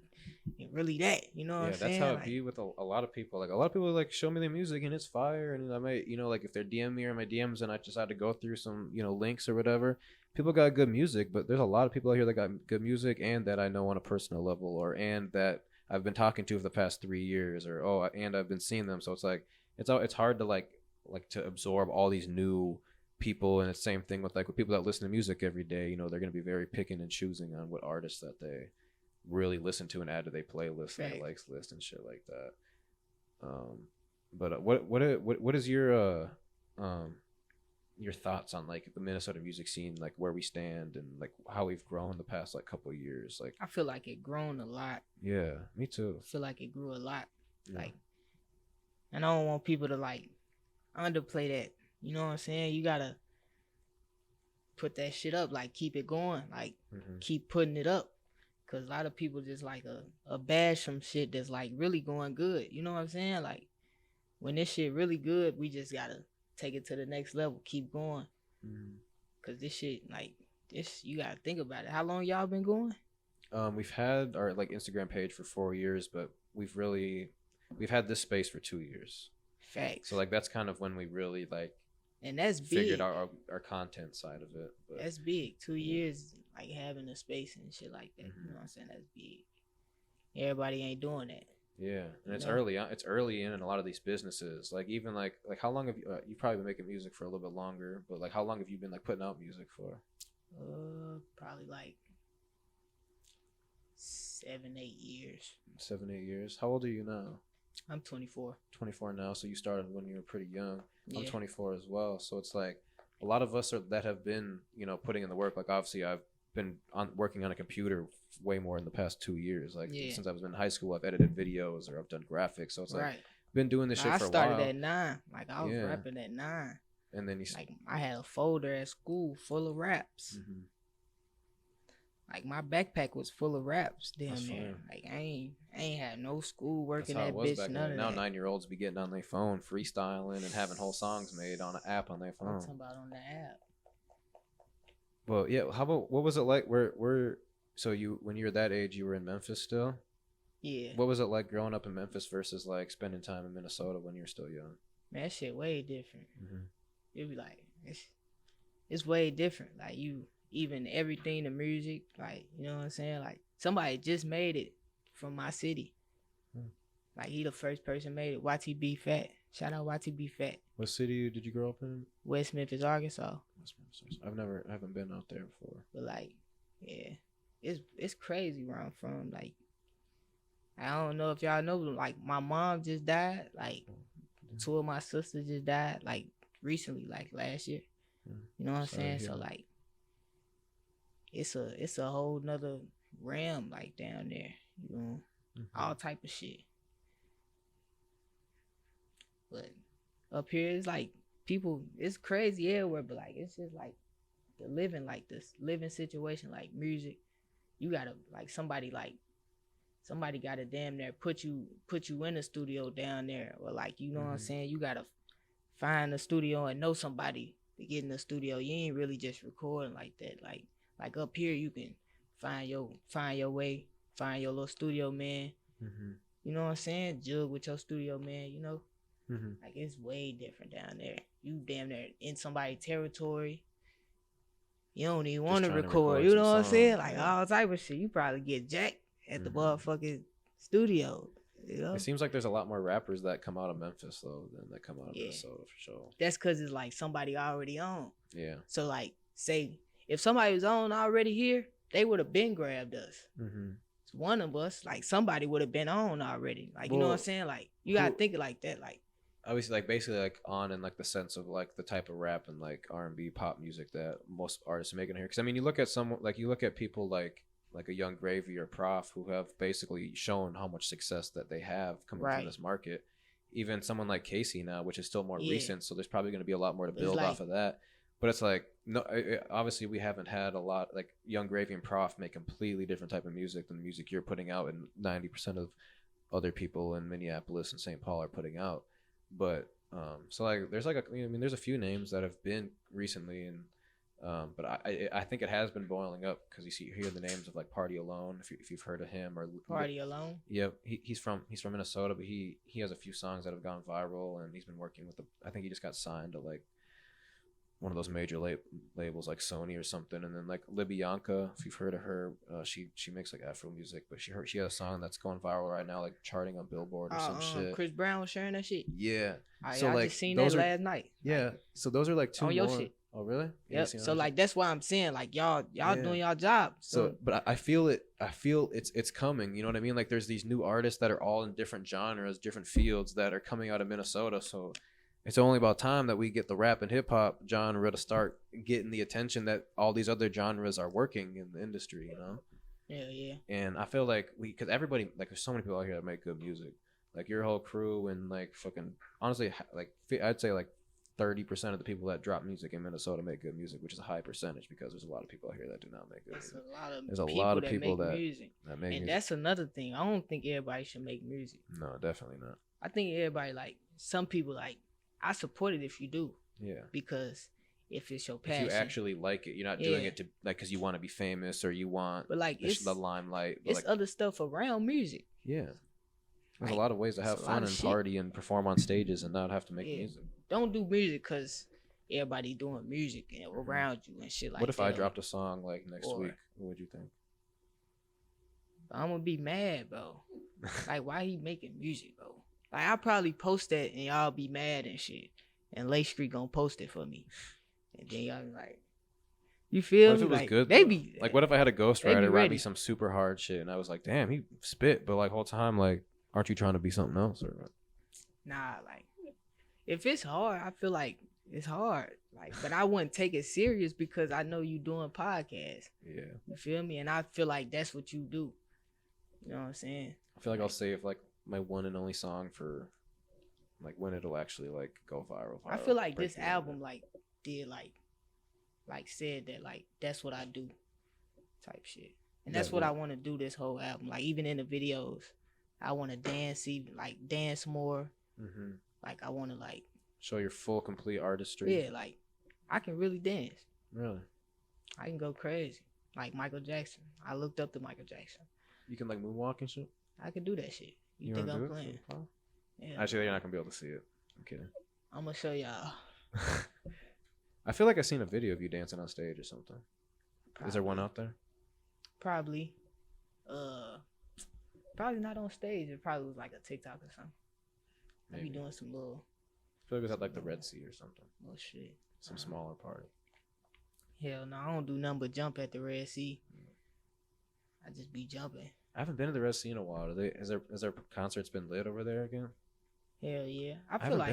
Speaker 2: that. You know what I'm saying?
Speaker 1: That's how it
Speaker 2: like,
Speaker 1: be with a lot of people. Like a lot of people like show me the music and it's fire, and I might, like if they're DM me or my DMs and I just had to go through some, links or whatever. People got good music, but there's a lot of people out here that got good music and that I know on a personal level, and that I've been talking to for the past 3 years, and I've been seeing them. So it's like it's hard to like to absorb all these new people, and it's the same thing with people that listen to music every day. They're gonna be very picking and choosing on what artists that they really listen to and add to their playlist and their likes list and shit like that. But what is your thoughts on like the Minnesota music scene, like where we stand and like how we've grown the past like couple of years? Like
Speaker 2: I feel like it grown a lot.
Speaker 1: Yeah, me too.
Speaker 2: I feel like it grew a lot.
Speaker 1: Yeah.
Speaker 2: Like, and I don't want people to like underplay that. You know what I'm saying? You gotta put that shit up, like keep it going, like keep putting it up. Cause a lot of people just like a bash some shit that's like really going good. You know what I'm saying? Like when this shit really good, we just gotta take it to the next level, keep going. Cause this shit, like this, you gotta think about it. How long y'all been going?
Speaker 1: We've had our like Instagram page for 4 years, but we've had this space for 2 years.
Speaker 2: Facts.
Speaker 1: So like that's kind of when we really like,
Speaker 2: and that's big.
Speaker 1: Figured our content side of it. But
Speaker 2: that's big. 2 years like having a space and shit like that. You know what I'm saying? That's big. Everybody ain't doing that.
Speaker 1: Yeah, and it's early. It's early in a lot of these businesses. Like even like how long have you? You've probably been making music for a little bit longer, but like how long have you been like putting out music for?
Speaker 2: Probably like 7-8 years.
Speaker 1: 7-8 years. How old are you now?
Speaker 2: I'm 24.
Speaker 1: 24 now. So you started when you were pretty young.
Speaker 2: Yeah.
Speaker 1: I'm 24 as well. So it's like a lot of us that have been putting in the work. Like obviously I've been working on a computer way more in the past 2 years. Like since I was in high school, I've edited videos or I've done graphics. So it's like been doing this shit for a while.
Speaker 2: I started at 9. Like I was rapping at 9.
Speaker 1: And then
Speaker 2: like I had a folder at school full of raps. Like my backpack was full of raps damn near. Like I ain't had no school work in that bitch. None of
Speaker 1: now
Speaker 2: that.
Speaker 1: 9-year-olds be getting on their phone, freestyling and having whole songs made on an app on their phone.
Speaker 2: I'm talking about on the app.
Speaker 1: Well, yeah. How about what was it like? So you when you were that age, you were in Memphis still?
Speaker 2: Yeah.
Speaker 1: What was it like growing up in Memphis versus like spending time in Minnesota when you're still young?
Speaker 2: Man, that shit way different. It'd be like it's way different. Like you. Even everything, the music, like, you know what I'm saying? Like, somebody just made it from my city. Like, he the first person made it. YTB Fat. Shout out YTB Fat.
Speaker 1: What city did you grow up in?
Speaker 2: West Memphis, Arkansas.
Speaker 1: West Memphis. I haven't been out there before.
Speaker 2: But, like, yeah. It's crazy where I'm from. Like, I don't know if y'all know, but, like, my mom just died. Like, 2 of my sisters just died, like, recently, like, last year. You know what I'm saying? So, like, it's a whole nother realm like down there, you know, all type of shit. But up here it's like people, it's crazy everywhere, but like it's just like the living situation, like music. You gotta like somebody gotta damn near put you in the studio down there, or like you know what I'm saying. You gotta find a studio and know somebody to get in the studio. You ain't really just recording like that, Like up here, you can find your way, find your little studio man. You know what I'm saying? Jug with your studio man. You know, like it's way different down there. You damn near in somebody's territory. You don't even want to record. You know what I'm saying? Like all type of shit. You probably get jacked at the motherfucking studio. You know?
Speaker 1: It seems like there's a lot more rappers that come out of Memphis though than that come out of Minnesota for sure.
Speaker 2: That's because it's like somebody already on.
Speaker 1: Yeah.
Speaker 2: So like say. If somebody was on already here, they would have been grabbed us. It's one of us. Like somebody would have been on already. Like you know what I'm saying? Like you gotta think it like that. Like
Speaker 1: obviously, like basically like on in like the sense of like the type of rap and like R&B pop music that most artists are making here. Because I mean, you look at people like a Young Gravy or Prof who have basically shown how much success that they have coming from this market. Even someone like Casey now, which is still more recent, so there's probably going to be a lot more to build off of that. But it's like, no, obviously we haven't had a lot, like Young Gravy and Prof make completely different type of music than the music you're putting out, and 90% of other people in Minneapolis and St. Paul are putting out. But so like there's like there's a few names that have been recently, and but I think it has been boiling up because you hear the names of like Party Alone, if you've heard of him, or
Speaker 2: Party Alone.
Speaker 1: Yeah, he's from Minnesota, but he has a few songs that have gone viral, and he's been working with I think he just got signed to like one of those major labels like Sony or something. And then like Libyanka, if you've heard of her, she makes like Afro music, but she has a song that's going viral right now, like charting on Billboard or some shit.
Speaker 2: Chris Brown was sharing that shit.
Speaker 1: Yeah.
Speaker 2: So I just seen that last night.
Speaker 1: Yeah. So those are like two
Speaker 2: on
Speaker 1: more.
Speaker 2: Your shit.
Speaker 1: Oh really?
Speaker 2: Yep. So like that's why I'm saying like y'all doing y'all job.
Speaker 1: So but I feel it's coming. You know what I mean? Like there's these new artists that are all in different genres, different fields that are coming out of Minnesota. So it's only about time that we get the rap and hip hop genre to start getting the attention that all these other genres are working in the industry, you know?
Speaker 2: Yeah.
Speaker 1: And I feel like because everybody, like, there's so many people out here that make good music, like your whole crew, and like fucking honestly, like I'd say like 30% of the people that drop music in Minnesota make good music, which is a high percentage because there's a lot of people out here that do not make good music. There's a lot of people that make music. And
Speaker 2: that's another thing. I don't think everybody should make music.
Speaker 1: No, definitely not.
Speaker 2: I think everybody, like, some people, like, I support it if you do.
Speaker 1: Yeah. Because
Speaker 2: if it's your passion.
Speaker 1: If you actually like it, you're not doing it to like because you want to be famous or you want the limelight.
Speaker 2: But it's other stuff around music.
Speaker 1: Yeah. There's a lot of ways to have fun and party and perform on stages and not have to make music.
Speaker 2: Don't do music because everybody doing music and around you and shit like that.
Speaker 1: What if I dropped a song like next week? What would you think?
Speaker 2: I'm gonna be mad, bro. Like, why he making music, bro? Like, I'll probably post that and y'all be mad and shit. And Lake Street gonna post it for me. And then y'all be like, you feel me?
Speaker 1: What if it was
Speaker 2: like,
Speaker 1: good?
Speaker 2: They be,
Speaker 1: like, what if I had a ghostwriter write me some super hard shit and I was like, damn, he spit, but like whole time, like, aren't you trying to be something else or what?
Speaker 2: Nah, like, if it's hard, I feel like it's hard. Like, but I wouldn't take it serious because I know you doing podcasts.
Speaker 1: Yeah.
Speaker 2: You feel me? And I feel like that's what you do. You know what I'm saying?
Speaker 1: I feel like I'll save like my one and only song for like when it'll actually like go viral.
Speaker 2: I feel like this album like did like said that like that's what I do type shit. And that's what I want to do this whole album. Like even in the videos, I want to dance more. Mm-hmm. Like I want to like
Speaker 1: show your full complete artistry.
Speaker 2: Yeah, like I can really dance.
Speaker 1: Really?
Speaker 2: I can go crazy. Like Michael Jackson. I looked up to Michael Jackson.
Speaker 1: You can like moonwalk and shit?
Speaker 2: I can do that shit. You think I'm playing?
Speaker 1: Yeah. Actually, you're not gonna be able to see it. I'm kidding.
Speaker 2: I'm gonna show y'all.
Speaker 1: I feel like I've seen a video of you dancing on stage or something. Probably. Is there one out there?
Speaker 2: Probably. Probably not on stage. It probably was like a TikTok or something. Maybe doing some little.
Speaker 1: I feel like it was at like the Red Sea or something.
Speaker 2: Oh shit.
Speaker 1: Some smaller party.
Speaker 2: Hell no, I don't do nothing but jump at the Red Sea. I just be jumping.
Speaker 1: I haven't been to the Red Sea in a while. Has their concerts been lit over there again?
Speaker 2: Hell yeah. I
Speaker 1: feel like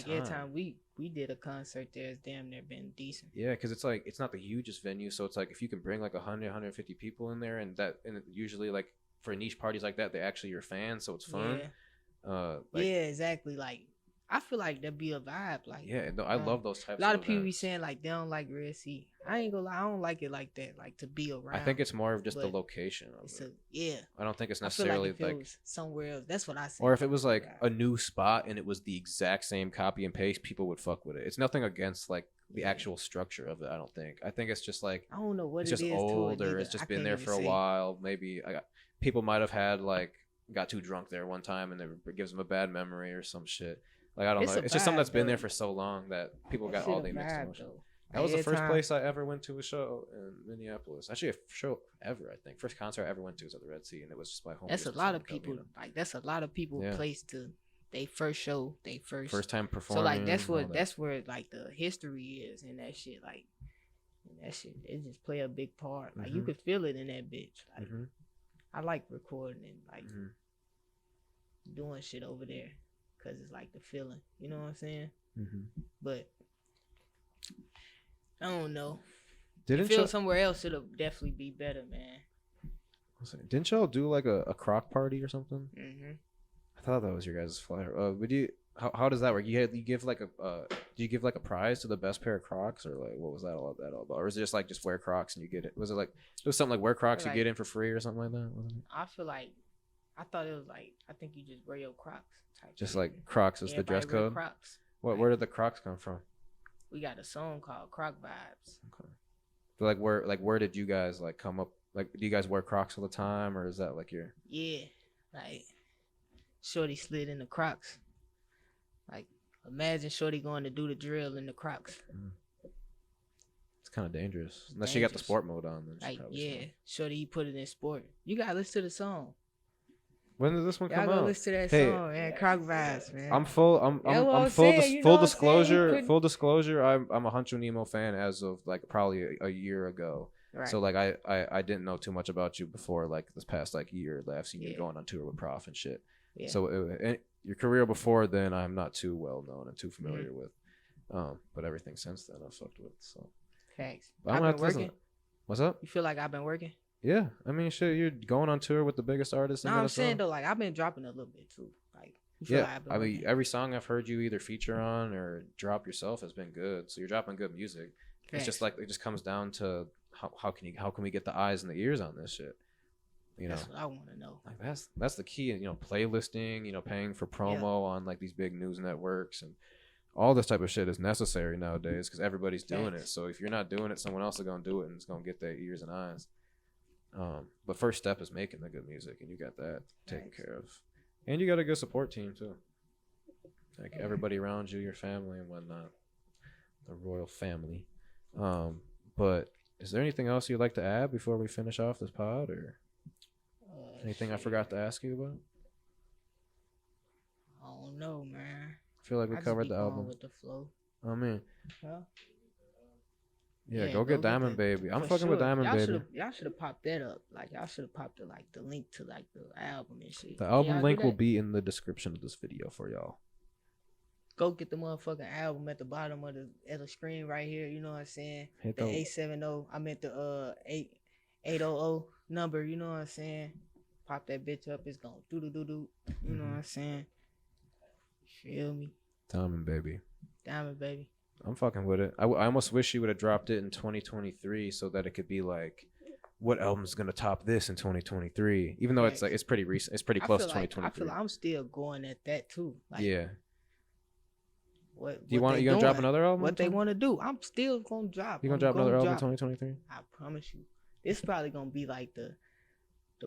Speaker 2: every time we did a concert there, it's damn near been decent.
Speaker 1: Yeah, because it's like it's not the hugest venue, so it's like if you can bring like 150 people in there, and usually like for niche parties like that, they're actually your fans, so it's fun.
Speaker 2: Yeah. Yeah, exactly. Like I feel like that'd be a vibe. Like
Speaker 1: yeah, no, I love those types.
Speaker 2: A lot of people be saying like they don't like Red Sea. I ain't gonna lie, I don't like it like that. Like to be around.
Speaker 1: I think it's more of just the location of it.
Speaker 2: Yeah.
Speaker 1: I don't think it's necessarily
Speaker 2: I feel like if it was somewhere else. That's what I said.
Speaker 1: Or if it was like a new spot and it was the exact same copy and paste, people would fuck with it. It's nothing against like the actual structure of it. I don't think. I think it's just like
Speaker 2: I don't know what
Speaker 1: it's
Speaker 2: it
Speaker 1: just
Speaker 2: is
Speaker 1: old or it's just been there for a while. Maybe people might have had like got too drunk there one time and it gives them a bad memory or some shit. Like I don't know. It's just something that's been there for so long that people got all day mixed emotions. That was the first place I ever went to a show in Minneapolis. Actually, a show ever, I think. First concert I ever went to was at the Red Sea, and it was just my home.
Speaker 2: That's a lot of people. Like that's a lot of people place to they first show, they first
Speaker 1: time performing.
Speaker 2: So like that's where like the history is and that shit. Like and that shit, it just play a big part. Like you could feel it in that bitch. Like I like recording and like doing shit over there because it's like the feeling. You know what I'm saying? But I don't know. Somewhere else, it'll definitely be better, man.
Speaker 1: Didn't y'all do like a croc party or something? I thought that was your guys' flyer. Would you? How does that work? You give like do you give like a prize to the best pair of Crocs, or like what was that all about? Or is it just like just wear Crocs and you get it? Was it something like wear Crocs you get in for free or something like that? Wasn't it?
Speaker 2: I feel like I thought it was like I think you just wear your Crocs type.
Speaker 1: Just
Speaker 2: shit.
Speaker 1: like Crocs is the
Speaker 2: Everybody
Speaker 1: dress
Speaker 2: wear
Speaker 1: code.
Speaker 2: Crocs.
Speaker 1: Where did the Crocs come from?
Speaker 2: We got a song called Croc Vibes.
Speaker 1: Okay. But where did you guys like come up? Like, do you guys wear Crocs all the time, or is that like your?
Speaker 2: Yeah, like Shorty slid in the Crocs. Like imagine Shorty going to do the drill in the Crocs.
Speaker 1: It's kind of dangerous unless you got the sport mode on. Then
Speaker 2: Like yeah, Shorty he put it in sport. You gotta listen to the song.
Speaker 1: When does this one
Speaker 2: Y'all
Speaker 1: come
Speaker 2: go
Speaker 1: out?
Speaker 2: listen to that
Speaker 1: Hey,
Speaker 2: song, man. Croc Vibes, man.
Speaker 1: I'm full. I'm
Speaker 2: saying, you
Speaker 1: full
Speaker 2: know what I'm saying?
Speaker 1: disclosure.
Speaker 2: He
Speaker 1: Full disclosure. I'm a Huncho Nemoh fan as of like probably a year ago.
Speaker 2: Right.
Speaker 1: So like I didn't know too much about you before like this past like year that I've seen you
Speaker 2: Yeah.
Speaker 1: going on tour with Prof and shit.
Speaker 2: Yeah.
Speaker 1: So your career before then I'm not too well known and too familiar with. But everything since then I've fucked with. So
Speaker 2: Facts.
Speaker 1: I'm
Speaker 2: I've
Speaker 1: gonna
Speaker 2: been
Speaker 1: have to listen.
Speaker 2: working.
Speaker 1: What's up?
Speaker 2: You feel like I've been working?
Speaker 1: Yeah, I mean shit. You're going on tour with the biggest artists in
Speaker 2: No, I'm
Speaker 1: Minnesota.
Speaker 2: saying though, like I've been dropping a little bit too. Like you feel
Speaker 1: Yeah,
Speaker 2: like I've been
Speaker 1: I mean
Speaker 2: working?
Speaker 1: every song I've heard you either feature on or drop yourself has been good. So you're dropping good music. It's just
Speaker 2: Facts.
Speaker 1: like it just comes down to how can we get the eyes and the ears on this shit? You know,
Speaker 2: That's what I want to know.
Speaker 1: like that's the key. You know, playlisting. You know, paying for promo on like these big news networks and all this type of shit is necessary nowadays because everybody's doing it.
Speaker 2: Facts.
Speaker 1: So if you're not doing it, someone else is gonna do it and it's gonna get their ears and eyes. But first step is making the good music, and you got that taken
Speaker 2: Thanks.
Speaker 1: care of, and you got a good support team too. Like everybody around you, your family and whatnot, the royal family. But is there anything else you'd like to add before we finish off this pod, or anything I
Speaker 2: Shit.
Speaker 1: forgot to ask you about?
Speaker 2: I don't know, man.
Speaker 1: I feel like we
Speaker 2: I just
Speaker 1: covered
Speaker 2: be
Speaker 1: the
Speaker 2: going
Speaker 1: album.
Speaker 2: with the flow.
Speaker 1: I mean,
Speaker 2: Huh?
Speaker 1: yeah,
Speaker 2: Yeah,
Speaker 1: go get Diamond
Speaker 2: the-
Speaker 1: Baby. I'm
Speaker 2: for
Speaker 1: fucking with
Speaker 2: sure.
Speaker 1: Diamond Baby.
Speaker 2: Y'all should have popped that up. Like y'all should have popped the link to like the album and shit.
Speaker 1: The
Speaker 2: Can
Speaker 1: album
Speaker 2: y'all do
Speaker 1: link will
Speaker 2: that?
Speaker 1: be in the description of this video for y'all.
Speaker 2: Go get the motherfucking album at the bottom of the screen right here. You know what I'm saying?
Speaker 1: Hit
Speaker 2: The
Speaker 1: the
Speaker 2: 870. I meant the 800 number. You know what I'm saying? Pop that bitch up. It's gonna do. You know what I'm saying? Feel me?
Speaker 1: Diamond Baby.
Speaker 2: Diamond baby.
Speaker 1: I'm fucking with it. I almost wish you would have dropped it in 2023 so that it could be like, what album's gonna top this in 2023? Even though it's like it's pretty recent, it's pretty close to
Speaker 2: I feel
Speaker 1: 2023.
Speaker 2: like I'm still going at that too. Like,
Speaker 1: Yeah.
Speaker 2: What
Speaker 1: Do you want?
Speaker 2: they
Speaker 1: You gonna drop
Speaker 2: doing,
Speaker 1: another album?
Speaker 2: What they want to do? I'm still gonna drop.
Speaker 1: You gonna
Speaker 2: I'm
Speaker 1: drop another album in
Speaker 2: drop.
Speaker 1: 2023?
Speaker 2: I promise you. This probably gonna be like the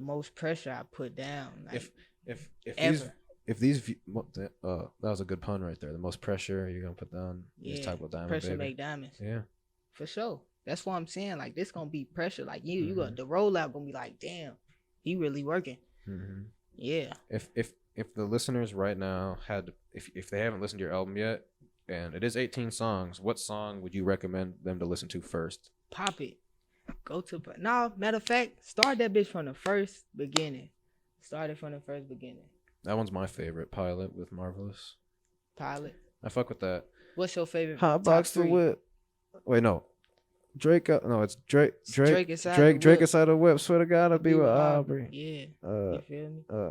Speaker 2: most pressure I put down. Like,
Speaker 1: If
Speaker 2: ever.
Speaker 1: that was a good pun right there. The most pressure you're gonna put down. Just talk about Diamond
Speaker 2: pressure
Speaker 1: Baby.
Speaker 2: make diamonds.
Speaker 1: Yeah.
Speaker 2: For sure. That's what I'm saying. Like this gonna be pressure. Like you got the rollout gonna be like, damn, he really working.
Speaker 1: Mm-hmm.
Speaker 2: Yeah.
Speaker 1: If the listeners right now had if they haven't listened to your album yet, and it is 18 songs, what song would you recommend them to listen to first?
Speaker 2: Pop it. Go to no. Matter of fact, start that bitch from the first beginning. Start it from the first beginning.
Speaker 1: That one's my favorite. Pilot with Marvelous.
Speaker 2: Pilot.
Speaker 1: I fuck with that.
Speaker 2: What's your favorite?
Speaker 1: Hot
Speaker 2: top
Speaker 1: box the
Speaker 2: three?
Speaker 1: whip. Wait, no. Drake. No, it's Drake.
Speaker 2: Drake inside the
Speaker 1: Drake
Speaker 2: whip.
Speaker 1: inside the whip. Swear to God, I'll be with Aubrey.
Speaker 2: Yeah.
Speaker 1: Uh,
Speaker 2: You feel me?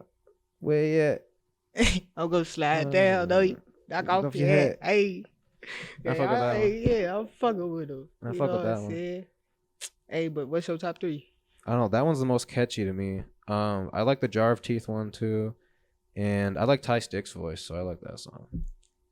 Speaker 1: where you at?
Speaker 2: I'm gonna slide down, though. Knock off your head. Hey.
Speaker 1: I fuck with that one.
Speaker 2: Yeah, I'm fucking with him.
Speaker 1: I
Speaker 2: You
Speaker 1: fuck
Speaker 2: know
Speaker 1: with
Speaker 2: what
Speaker 1: that
Speaker 2: I'm
Speaker 1: one.
Speaker 2: saying? Hey, but what's your top three?
Speaker 1: I don't know. That one's the most catchy to me. I like the Jar of Teeth one too, and I like Ty Stick's voice, so I like that song.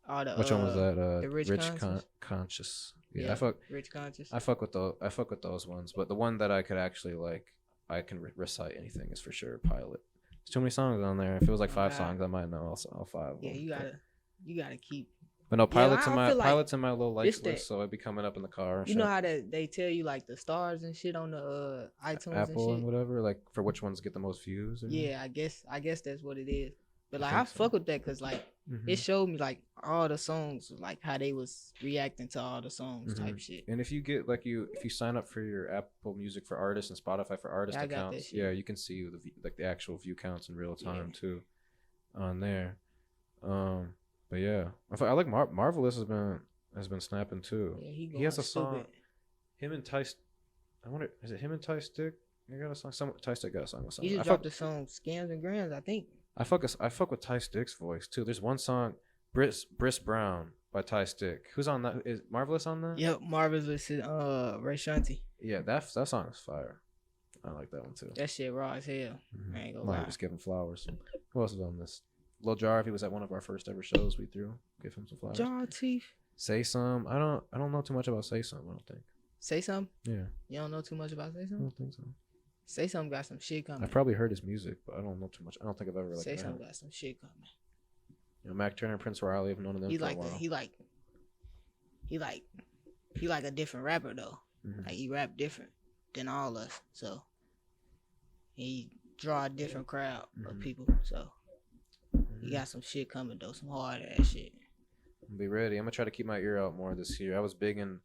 Speaker 2: Oh, the,
Speaker 1: Which one was that?
Speaker 2: the Rich Conscious?
Speaker 1: Conscious. Yeah,
Speaker 2: Rich Conscious.
Speaker 1: I fuck with those. I fuck with those ones, but the one that I could actually like, I can recite anything is for sure Pilot. There's too many songs on there. If it was like five
Speaker 2: God.
Speaker 1: songs, I might know all five.
Speaker 2: Yeah,
Speaker 1: of them,
Speaker 2: you gotta keep.
Speaker 1: But no, Pilot's
Speaker 2: I
Speaker 1: in my
Speaker 2: feel like
Speaker 1: Pilot's in my little likes
Speaker 2: this that-
Speaker 1: list, so it'd be coming up in the car. And
Speaker 2: You
Speaker 1: shit.
Speaker 2: know how they tell you like the stars and shit on the iTunes
Speaker 1: Apple
Speaker 2: and
Speaker 1: and
Speaker 2: shit.
Speaker 1: whatever, like for which ones get the most views. Or
Speaker 2: Yeah, I guess that's what it is. But
Speaker 1: I
Speaker 2: like
Speaker 1: think
Speaker 2: I
Speaker 1: so.
Speaker 2: fuck with that because like
Speaker 1: Mhm.
Speaker 2: it showed me like all the songs, like how they was reacting to all the songs type shit.
Speaker 1: And if you get like if you sign up for your Apple Music for Artists and Spotify for Artists
Speaker 2: Yeah, I got that
Speaker 1: accounts,
Speaker 2: shit.
Speaker 1: yeah, you can see the actual view counts in real time too, on there. But yeah, I like Marvelous has been snapping too.
Speaker 2: Yeah, he
Speaker 1: has a
Speaker 2: going
Speaker 1: song.
Speaker 2: stupid.
Speaker 1: Him and Ty. I wonder, is it him and Ty Stick? They got a song. Ty Stick got a song with
Speaker 2: He
Speaker 1: someone.
Speaker 2: just dropped the song "Scams and Grams," I think.
Speaker 1: I fuck with Ty Stick's voice too. There's one song, Briss Brown by Ty Stick. Who's on that? Is Marvelous on that?
Speaker 2: Yep, Marvelous and Ray Shanti.
Speaker 1: Yeah, that song is fire. I like that one too.
Speaker 2: That shit raw as hell. I ain't gonna
Speaker 1: Might
Speaker 2: lie.
Speaker 1: just give him flowers. Who else is on this? Lil Jar, he was at one of our first ever shows we threw. Give him some flowers.
Speaker 2: Jaw teeth.
Speaker 1: Say Some. I don't know too much about Say Some. I don't think.
Speaker 2: Say something.
Speaker 1: Yeah,
Speaker 2: You don't know too much about Say
Speaker 1: I
Speaker 2: something.
Speaker 1: don't think so.
Speaker 2: Say something got some shit coming.
Speaker 1: I've probably heard his music, but I don't know too much. I don't think I've ever like.
Speaker 2: Say
Speaker 1: met
Speaker 2: something
Speaker 1: him.
Speaker 2: got some shit coming.
Speaker 1: You know, Mac Turner and Prince Riley. I've known them
Speaker 2: He
Speaker 1: for
Speaker 2: like
Speaker 1: a while.
Speaker 2: he like a different rapper though.
Speaker 1: Mhm.
Speaker 2: Like he rap different than all us. So he draw a different crowd of
Speaker 1: Mhm.
Speaker 2: people. So he got some shit coming though, some hard ass shit.
Speaker 1: Be ready. I'm gonna try to keep my ear out more this year. I was big in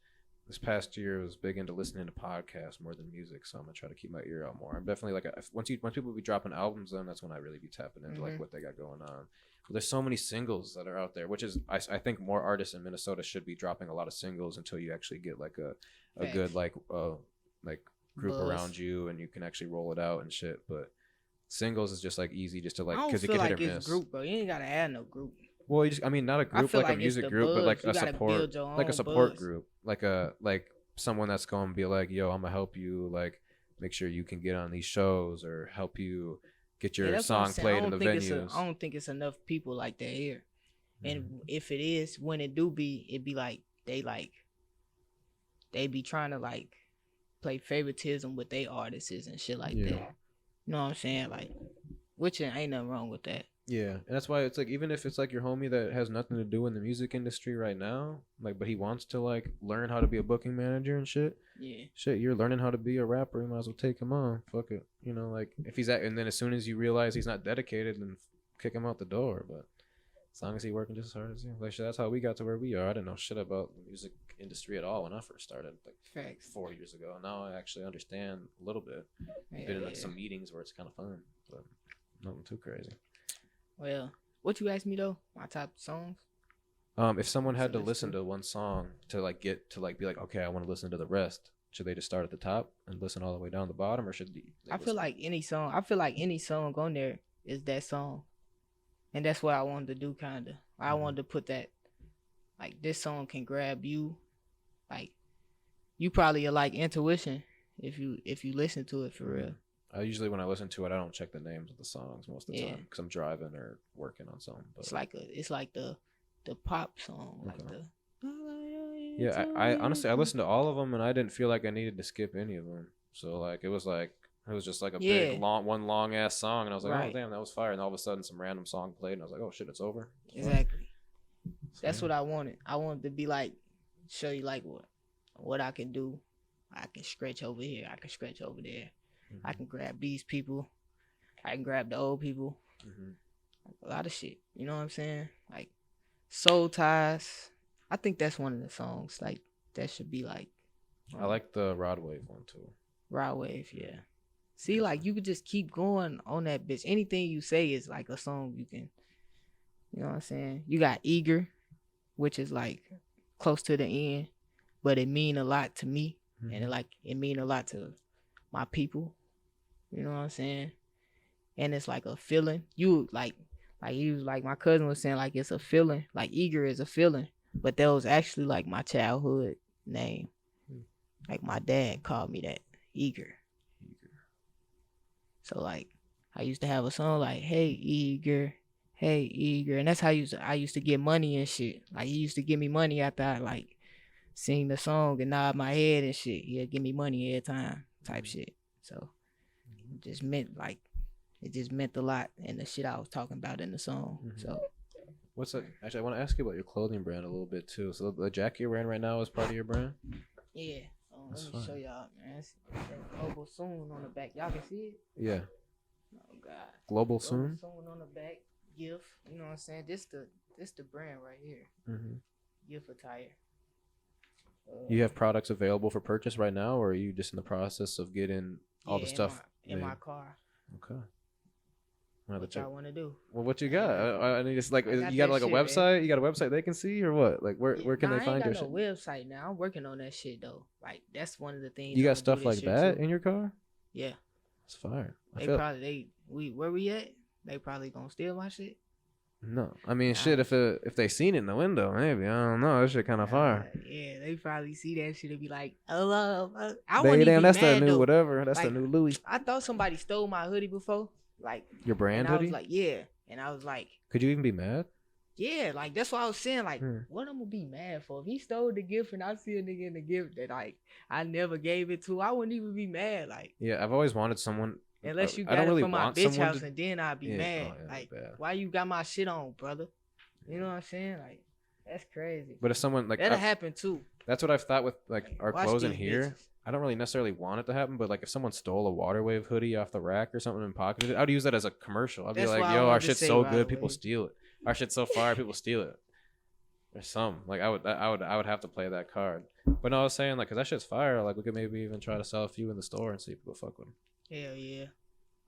Speaker 1: this past year. I was big into listening to podcasts more than music, so I'm gonna try to keep my ear out more. I'm definitely like once people be dropping albums, then that's when I really be tapping into like
Speaker 2: Mhm.
Speaker 1: what they got going on. But there's so many singles that are out there, which is I think more artists in Minnesota should be dropping a lot of singles until you actually get like a good like group
Speaker 2: Buzz.
Speaker 1: around you and you can actually roll it out and shit. But singles is just like easy just to like
Speaker 2: I don't
Speaker 1: because you
Speaker 2: feel
Speaker 1: can
Speaker 2: like
Speaker 1: hit or
Speaker 2: it's
Speaker 1: miss.
Speaker 2: group, bro. You ain't gotta add no group.
Speaker 1: Well, I mean, not a group
Speaker 2: feel
Speaker 1: like a
Speaker 2: like it's
Speaker 1: music
Speaker 2: the
Speaker 1: group, but like
Speaker 2: buzz. You
Speaker 1: a
Speaker 2: gotta
Speaker 1: support,
Speaker 2: build your
Speaker 1: like a
Speaker 2: own
Speaker 1: support
Speaker 2: buzz.
Speaker 1: group, like someone that's going to be like, yo, I'm gonna help you, like make sure you can get on these shows or help you get your
Speaker 2: that's what I'm
Speaker 1: song
Speaker 2: saying.
Speaker 1: played in the venues.
Speaker 2: I don't think it's enough people like that here. And
Speaker 1: Mm-hmm.
Speaker 2: if it is, when it do be, it be like they be trying to like play favoritism with their artists and shit like
Speaker 1: Yeah.
Speaker 2: that. You know what I'm saying? Like, which ain't nothing wrong with that.
Speaker 1: Yeah, and that's why it's like even if it's like your homie that has nothing to do in the music industry right now, like but he wants to like learn how to be a booking manager and shit.
Speaker 2: Yeah.
Speaker 1: Shit, you're learning how to be a rapper. You might as well take him on. Fuck it, you know. Like if he's at, and then as soon as you realize he's not dedicated, then kick him out the door. But as long as he working just as hard as you, like shit, that's how we got to where we are. I didn't know shit about the music industry at all when I first started, like
Speaker 2: Facts.
Speaker 1: 4 years ago. Now I actually understand a little bit.
Speaker 2: Yeah,
Speaker 1: Been in like
Speaker 2: yeah.
Speaker 1: some meetings where it's kind of fun, but nothing too crazy.
Speaker 2: Well, what you asked me though? My top songs?
Speaker 1: If someone had
Speaker 2: So
Speaker 1: to
Speaker 2: that's
Speaker 1: listen
Speaker 2: cool.
Speaker 1: to one song to like get to like be like, okay, I want to listen to the rest. Should they just start at the top and listen all the way down the bottom, or should they
Speaker 2: I feel like any song on there is that song. And that's what I wanted to do kinda. I
Speaker 1: Mhm.
Speaker 2: wanted to put that like this song can grab you. Like you probably are like Intuition if you listen to it for real.
Speaker 1: I usually when I listen to it, I don't check the names of the songs most of the
Speaker 2: Yeah.
Speaker 1: time because I'm driving or working on something. But
Speaker 2: It's like the pop song, like
Speaker 1: Okay.
Speaker 2: the
Speaker 1: yeah, I honestly I listened to all of them and I didn't feel like I needed to skip any of them. So like it was just like a
Speaker 2: Yeah.
Speaker 1: big long ass song, and I was like,
Speaker 2: Right.
Speaker 1: oh damn, that was fire. And all of a sudden, some random song played, and I was like, oh shit, it's over.
Speaker 2: Exactly.
Speaker 1: So,
Speaker 2: That's what I wanted. I wanted to be like, show you like what I can do. I can stretch over here. I can stretch over there. I can grab these people. I can grab the old people.
Speaker 1: Mhm.
Speaker 2: A lot of shit. You know what I'm saying? Like Soul Ties. I think that's one of the songs. Like that should be like
Speaker 1: I like the Rod Wave one too.
Speaker 2: Rod Wave. Yeah. See, like you could just keep going on that bitch. Anything you say is like a song you can. You know what I'm saying? You got Eager, which is like close to the end, but it mean a lot to me, and it mean a lot to my people. You know what I'm saying? And it's like a feeling. You like my cousin was saying, like it's a feeling. Like Eager is a feeling, but that was actually like my childhood name. Like my dad called me that, Eager. So like I used to have a song like Hey Eager, and that's how I used to get money and shit. Like he used to give me money after I like sing the song and nod my head and shit. He'd give me money every time, type shit. So it just meant a lot, and the shit I was talking about in the song. So
Speaker 1: What's that? Actually, I want to ask you about your clothing brand a little bit too. So the jacket you're wearing right now is part of your brand.
Speaker 2: yeah,
Speaker 1: That's
Speaker 2: let me show
Speaker 1: fine.
Speaker 2: y'all, man. It's Global Soon on the back. Y'all can see it.
Speaker 1: Yeah,
Speaker 2: Oh God.
Speaker 1: Global Soon.
Speaker 2: Soon on the back. Gift. You know what I'm saying? This the brand right here.
Speaker 1: Mm-hmm.
Speaker 2: Gift attire.
Speaker 1: You have products available for purchase right now, or are you just in the process of getting all the stuff
Speaker 2: in my
Speaker 1: made?
Speaker 2: car.
Speaker 1: Okay. I'm gonna have
Speaker 2: What
Speaker 1: to check.
Speaker 2: y'all want to do?
Speaker 1: Well, what you got? I need to like.
Speaker 2: I got
Speaker 1: You got
Speaker 2: that
Speaker 1: like a
Speaker 2: shit, man.
Speaker 1: website? You got a website they can see, or what? Like where can they find
Speaker 2: I
Speaker 1: your
Speaker 2: ain't
Speaker 1: shit?
Speaker 2: got no website now. I'm working on that shit though. Like that's one of the things.
Speaker 1: You
Speaker 2: I'ma
Speaker 1: got
Speaker 2: do
Speaker 1: stuff
Speaker 2: this
Speaker 1: like
Speaker 2: year,
Speaker 1: that
Speaker 2: too.
Speaker 1: in your car?
Speaker 2: Yeah.
Speaker 1: It's fire.
Speaker 2: Where we at? They probably gonna steal my shit.
Speaker 1: No, I mean,
Speaker 2: Nah.
Speaker 1: shit. If they seen it in the window, maybe I don't know. That shit kind of fire.
Speaker 2: Yeah, they probably see that shit and be like, "Oh, I
Speaker 1: They
Speaker 2: wouldn't even
Speaker 1: damn,
Speaker 2: be
Speaker 1: that's that
Speaker 2: mad
Speaker 1: new
Speaker 2: though."
Speaker 1: whatever. That's the
Speaker 2: Like,
Speaker 1: new Louis.
Speaker 2: I thought somebody stole my hoodie before, like,
Speaker 1: Your
Speaker 2: and
Speaker 1: brand
Speaker 2: I was
Speaker 1: hoodie.
Speaker 2: like, "Yeah," and I was like,
Speaker 1: Could you even be mad?
Speaker 2: "Yeah," like that's what I was saying. Like,
Speaker 1: Hmm.
Speaker 2: what I'm gonna be mad for? If he stole the gift and I see a nigga in the gift that like I never gave it to, I wouldn't even be mad. Like,
Speaker 1: Yeah, I've always wanted someone.
Speaker 2: unless you
Speaker 1: I
Speaker 2: got
Speaker 1: don't
Speaker 2: it
Speaker 1: really
Speaker 2: from my
Speaker 1: want
Speaker 2: bitch
Speaker 1: someone
Speaker 2: house,
Speaker 1: to.
Speaker 2: and then I'd be
Speaker 1: Yeah,
Speaker 2: mad.
Speaker 1: oh, yeah,
Speaker 2: Like,
Speaker 1: bad.
Speaker 2: why you got my shit on, brother? You know what I'm saying? Like, that's crazy.
Speaker 1: But if someone like
Speaker 2: That'll happen too.
Speaker 1: that's what I've thought with like our
Speaker 2: Watch
Speaker 1: clothes in
Speaker 2: these
Speaker 1: here.
Speaker 2: bitches.
Speaker 1: I don't really necessarily want it to happen, but like if someone stole a Water Wave hoodie off the rack or something and pocketed it, I'd use that as a commercial. I'd be
Speaker 2: That's
Speaker 1: like,
Speaker 2: what I
Speaker 1: "Yo, our
Speaker 2: wanted to
Speaker 1: shit's
Speaker 2: say,
Speaker 1: so
Speaker 2: Water
Speaker 1: good, people
Speaker 2: Wave.
Speaker 1: steal it. Our shit's so fire, people steal it." Or some like I would have to play that card. But no, I was saying like, cause that shit's fire. Like we could maybe even try to sell a few in the store and see if people fuck with them.
Speaker 2: Hell yeah.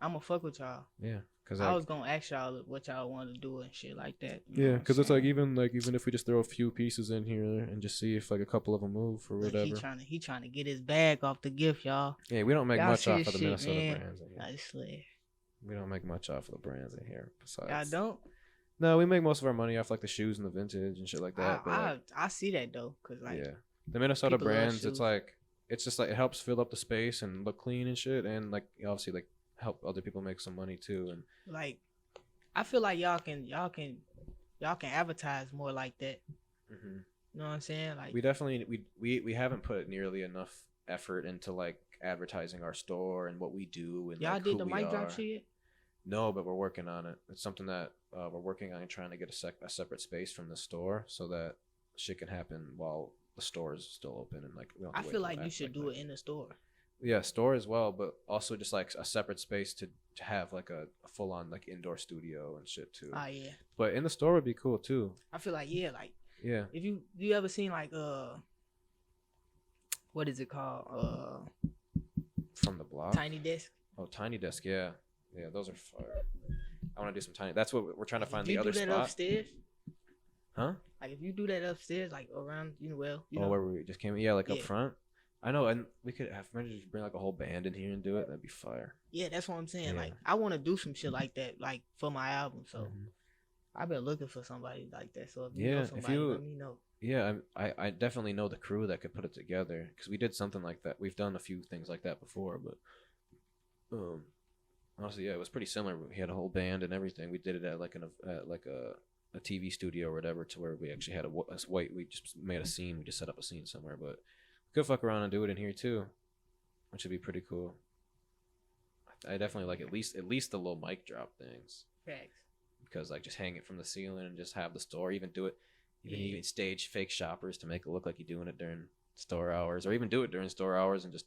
Speaker 2: I'ma fuck with y'all.
Speaker 1: Yeah, cause
Speaker 2: I was gonna ask y'all what y'all want to do and shit like that.
Speaker 1: yeah, because it's like even if we just throw a few pieces in here and just see if like a couple of them move or
Speaker 2: Look,
Speaker 1: whatever.
Speaker 2: he trying to get his bag off the gift, y'all.
Speaker 1: Yeah, we don't make
Speaker 2: Y'all
Speaker 1: much
Speaker 2: see
Speaker 1: off
Speaker 2: this
Speaker 1: of the
Speaker 2: shit,
Speaker 1: Minnesota
Speaker 2: man.
Speaker 1: brands. In here.
Speaker 2: I swear.
Speaker 1: We don't make much off of the brands in here. Besides,
Speaker 2: Y'all don't.
Speaker 1: no, we make most of our money off like the shoes and the vintage and shit like that. but like,
Speaker 2: I see that though, cause like
Speaker 1: yeah, the Minnesota
Speaker 2: people love
Speaker 1: brands,
Speaker 2: shoes.
Speaker 1: it's like it's just like it helps fill up the space and look clean and shit, and like obviously like help other people make some money too. And
Speaker 2: like I feel like y'all can advertise more like that.
Speaker 1: mhm.
Speaker 2: You know what I'm saying? Like
Speaker 1: we definitely we haven't put nearly enough effort into like advertising our store and what we do and
Speaker 2: y'all
Speaker 1: like,
Speaker 2: did
Speaker 1: who
Speaker 2: the
Speaker 1: we
Speaker 2: mic drop
Speaker 1: are.
Speaker 2: shit yet?
Speaker 1: No, but we're working on it. It's something that we're working on trying to get a separate space from the store so that shit can happen while the store is still open and like we don't
Speaker 2: I
Speaker 1: have to wait
Speaker 2: feel
Speaker 1: till
Speaker 2: like you
Speaker 1: after,
Speaker 2: should do it in the store.
Speaker 1: Yeah, store as well, but also just like a separate space to have like a full on like indoor studio and shit too.
Speaker 2: Oh yeah.
Speaker 1: But in the store would be cool too.
Speaker 2: I feel like like
Speaker 1: Yeah.
Speaker 2: if you ever seen like what is it called?
Speaker 1: From the block.
Speaker 2: Tiny Desk.
Speaker 1: Oh, Tiny Desk, yeah. Yeah, those are fire. I want to do some tiny. That's what we're trying to find
Speaker 2: If
Speaker 1: the
Speaker 2: you
Speaker 1: other
Speaker 2: do that
Speaker 1: spot.
Speaker 2: upstairs,
Speaker 1: Huh?
Speaker 2: like if you do that upstairs, like around, you
Speaker 1: Oh,
Speaker 2: know,
Speaker 1: where we just came. Yeah, like up
Speaker 2: Yeah.
Speaker 1: front. I know, and we could have maybe just bring like a whole band in here and do it. That'd be fire.
Speaker 2: yeah, that's what I'm saying.
Speaker 1: Yeah.
Speaker 2: Like I want to do some shit like that, like for my album. So
Speaker 1: Mhm.
Speaker 2: I've been looking for somebody like that. So if you
Speaker 1: Yeah,
Speaker 2: know
Speaker 1: if
Speaker 2: somebody,
Speaker 1: you-
Speaker 2: let me know.
Speaker 1: Yeah, I definitely know the crew that could put it together because we did something like that. We've done a few things like that before, but honestly, yeah, it was pretty similar. We had a whole band and everything. We did it at like a TV studio or whatever, to where we actually had a white. We just made a scene. We just set up a scene somewhere, but we could fuck around and do it in here too, which would be pretty cool. I definitely like at least the little mic drop things.
Speaker 2: Facts.
Speaker 1: Because like just hang it from the ceiling and just have the store, even do it,
Speaker 2: Yeah.
Speaker 1: even stage fake shoppers to make it look like you're doing it during store hours, or even do it during store hours and just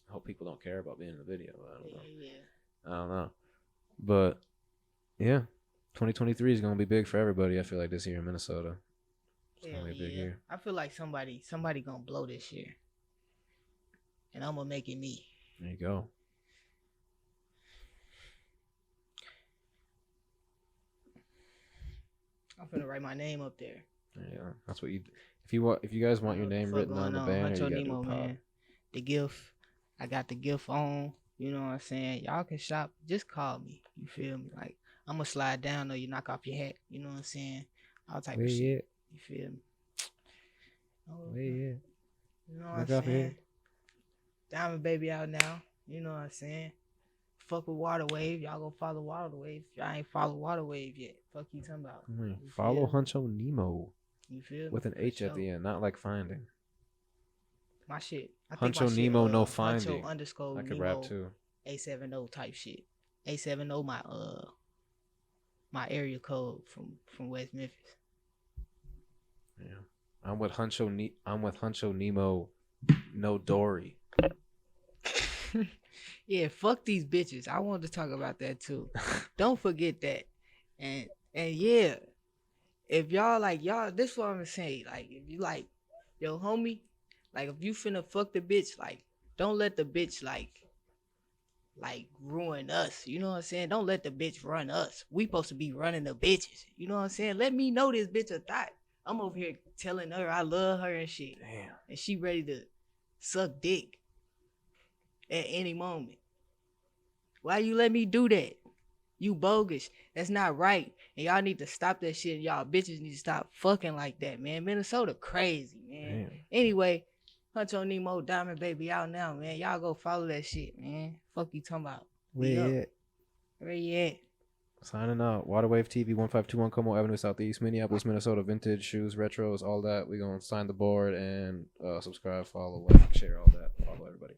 Speaker 1: hope people don't care about being in the video. I don't know.
Speaker 2: Yeah.
Speaker 1: I don't know, but yeah, 2023 is gonna be big for everybody. I feel like this year in Minnesota, it's
Speaker 2: Hell
Speaker 1: gonna be a big
Speaker 2: yeah.
Speaker 1: year.
Speaker 2: I feel like somebody gonna blow this year, and I'm gonna make it me.
Speaker 1: There you go.
Speaker 2: I'm finna write my name up there.
Speaker 1: Yeah, that's what you. If you guys want your name
Speaker 2: Fuck
Speaker 1: written on the
Speaker 2: going
Speaker 1: banner,
Speaker 2: Huncho
Speaker 1: you gotta do
Speaker 2: Nemoh,
Speaker 1: pop.
Speaker 2: man. The gift. I got the gift on. You know what I'm saying? Y'all can shop. Just call me. You feel me? Like I'm gonna slide down or you knock off your hat. You know what I'm saying? All type of shit.
Speaker 1: Yeah,
Speaker 2: You feel me? Oh,
Speaker 1: yeah.
Speaker 2: You know what
Speaker 1: Knock
Speaker 2: I'm
Speaker 1: off your
Speaker 2: saying?
Speaker 1: hat.
Speaker 2: Diamond baby out now. You know what I'm saying? Fuck with Water Wave. Y'all go follow Water Wave. Y'all ain't follow Water Wave yet. Fuck you talking about. You
Speaker 1: Follow
Speaker 2: feel me?
Speaker 1: Huncho Nemoh
Speaker 2: You feel
Speaker 1: with
Speaker 2: me?
Speaker 1: an H
Speaker 2: For
Speaker 1: at the
Speaker 2: sure.
Speaker 1: end, not like finding.
Speaker 2: My shit. I think
Speaker 1: Huncho
Speaker 2: my shit,
Speaker 1: Nemoh, no
Speaker 2: Huncho
Speaker 1: finding.
Speaker 2: underscore
Speaker 1: I could
Speaker 2: Nemoh
Speaker 1: rap too.
Speaker 2: A70 type shit. A70 my area code from West Memphis.
Speaker 1: Yeah, I'm with Huncho Nemoh. No Dory.
Speaker 2: Yeah, fuck these bitches. I wanted to talk about that too. Don't forget that. And yeah, if y'all like y'all, this is what I'm gonna say. Like if you like yo homie, like if you finna fuck the bitch, like don't let the bitch like ruin us. You know what I'm saying? Don't let the bitch run us. We supposed to be running the bitches. You know what I'm saying? Let me know this bitch a thought. I'm over here telling her I love her and shit.
Speaker 1: Damn.
Speaker 2: And she ready to suck dick at any moment. Why you let me do that? You bogus. That's not right. And y'all need to stop that shit. Y'all bitches need to stop fucking like that, man. Minnesota crazy, man.
Speaker 1: Damn.
Speaker 2: Anyway, Huncho, Nemoh, Diamond Baby out now, man. Y'all go follow that shit, man. Fuck you talking about.
Speaker 1: Where
Speaker 2: Yup.
Speaker 1: you at?
Speaker 2: Where you at?
Speaker 1: Signing out. Waterwave TV, 1521 Como Avenue Southeast, Minneapolis, Minnesota. Vintage shoes, retros, all that. We gonna sign the board and subscribe, follow, like, share, all that. Follow everybody.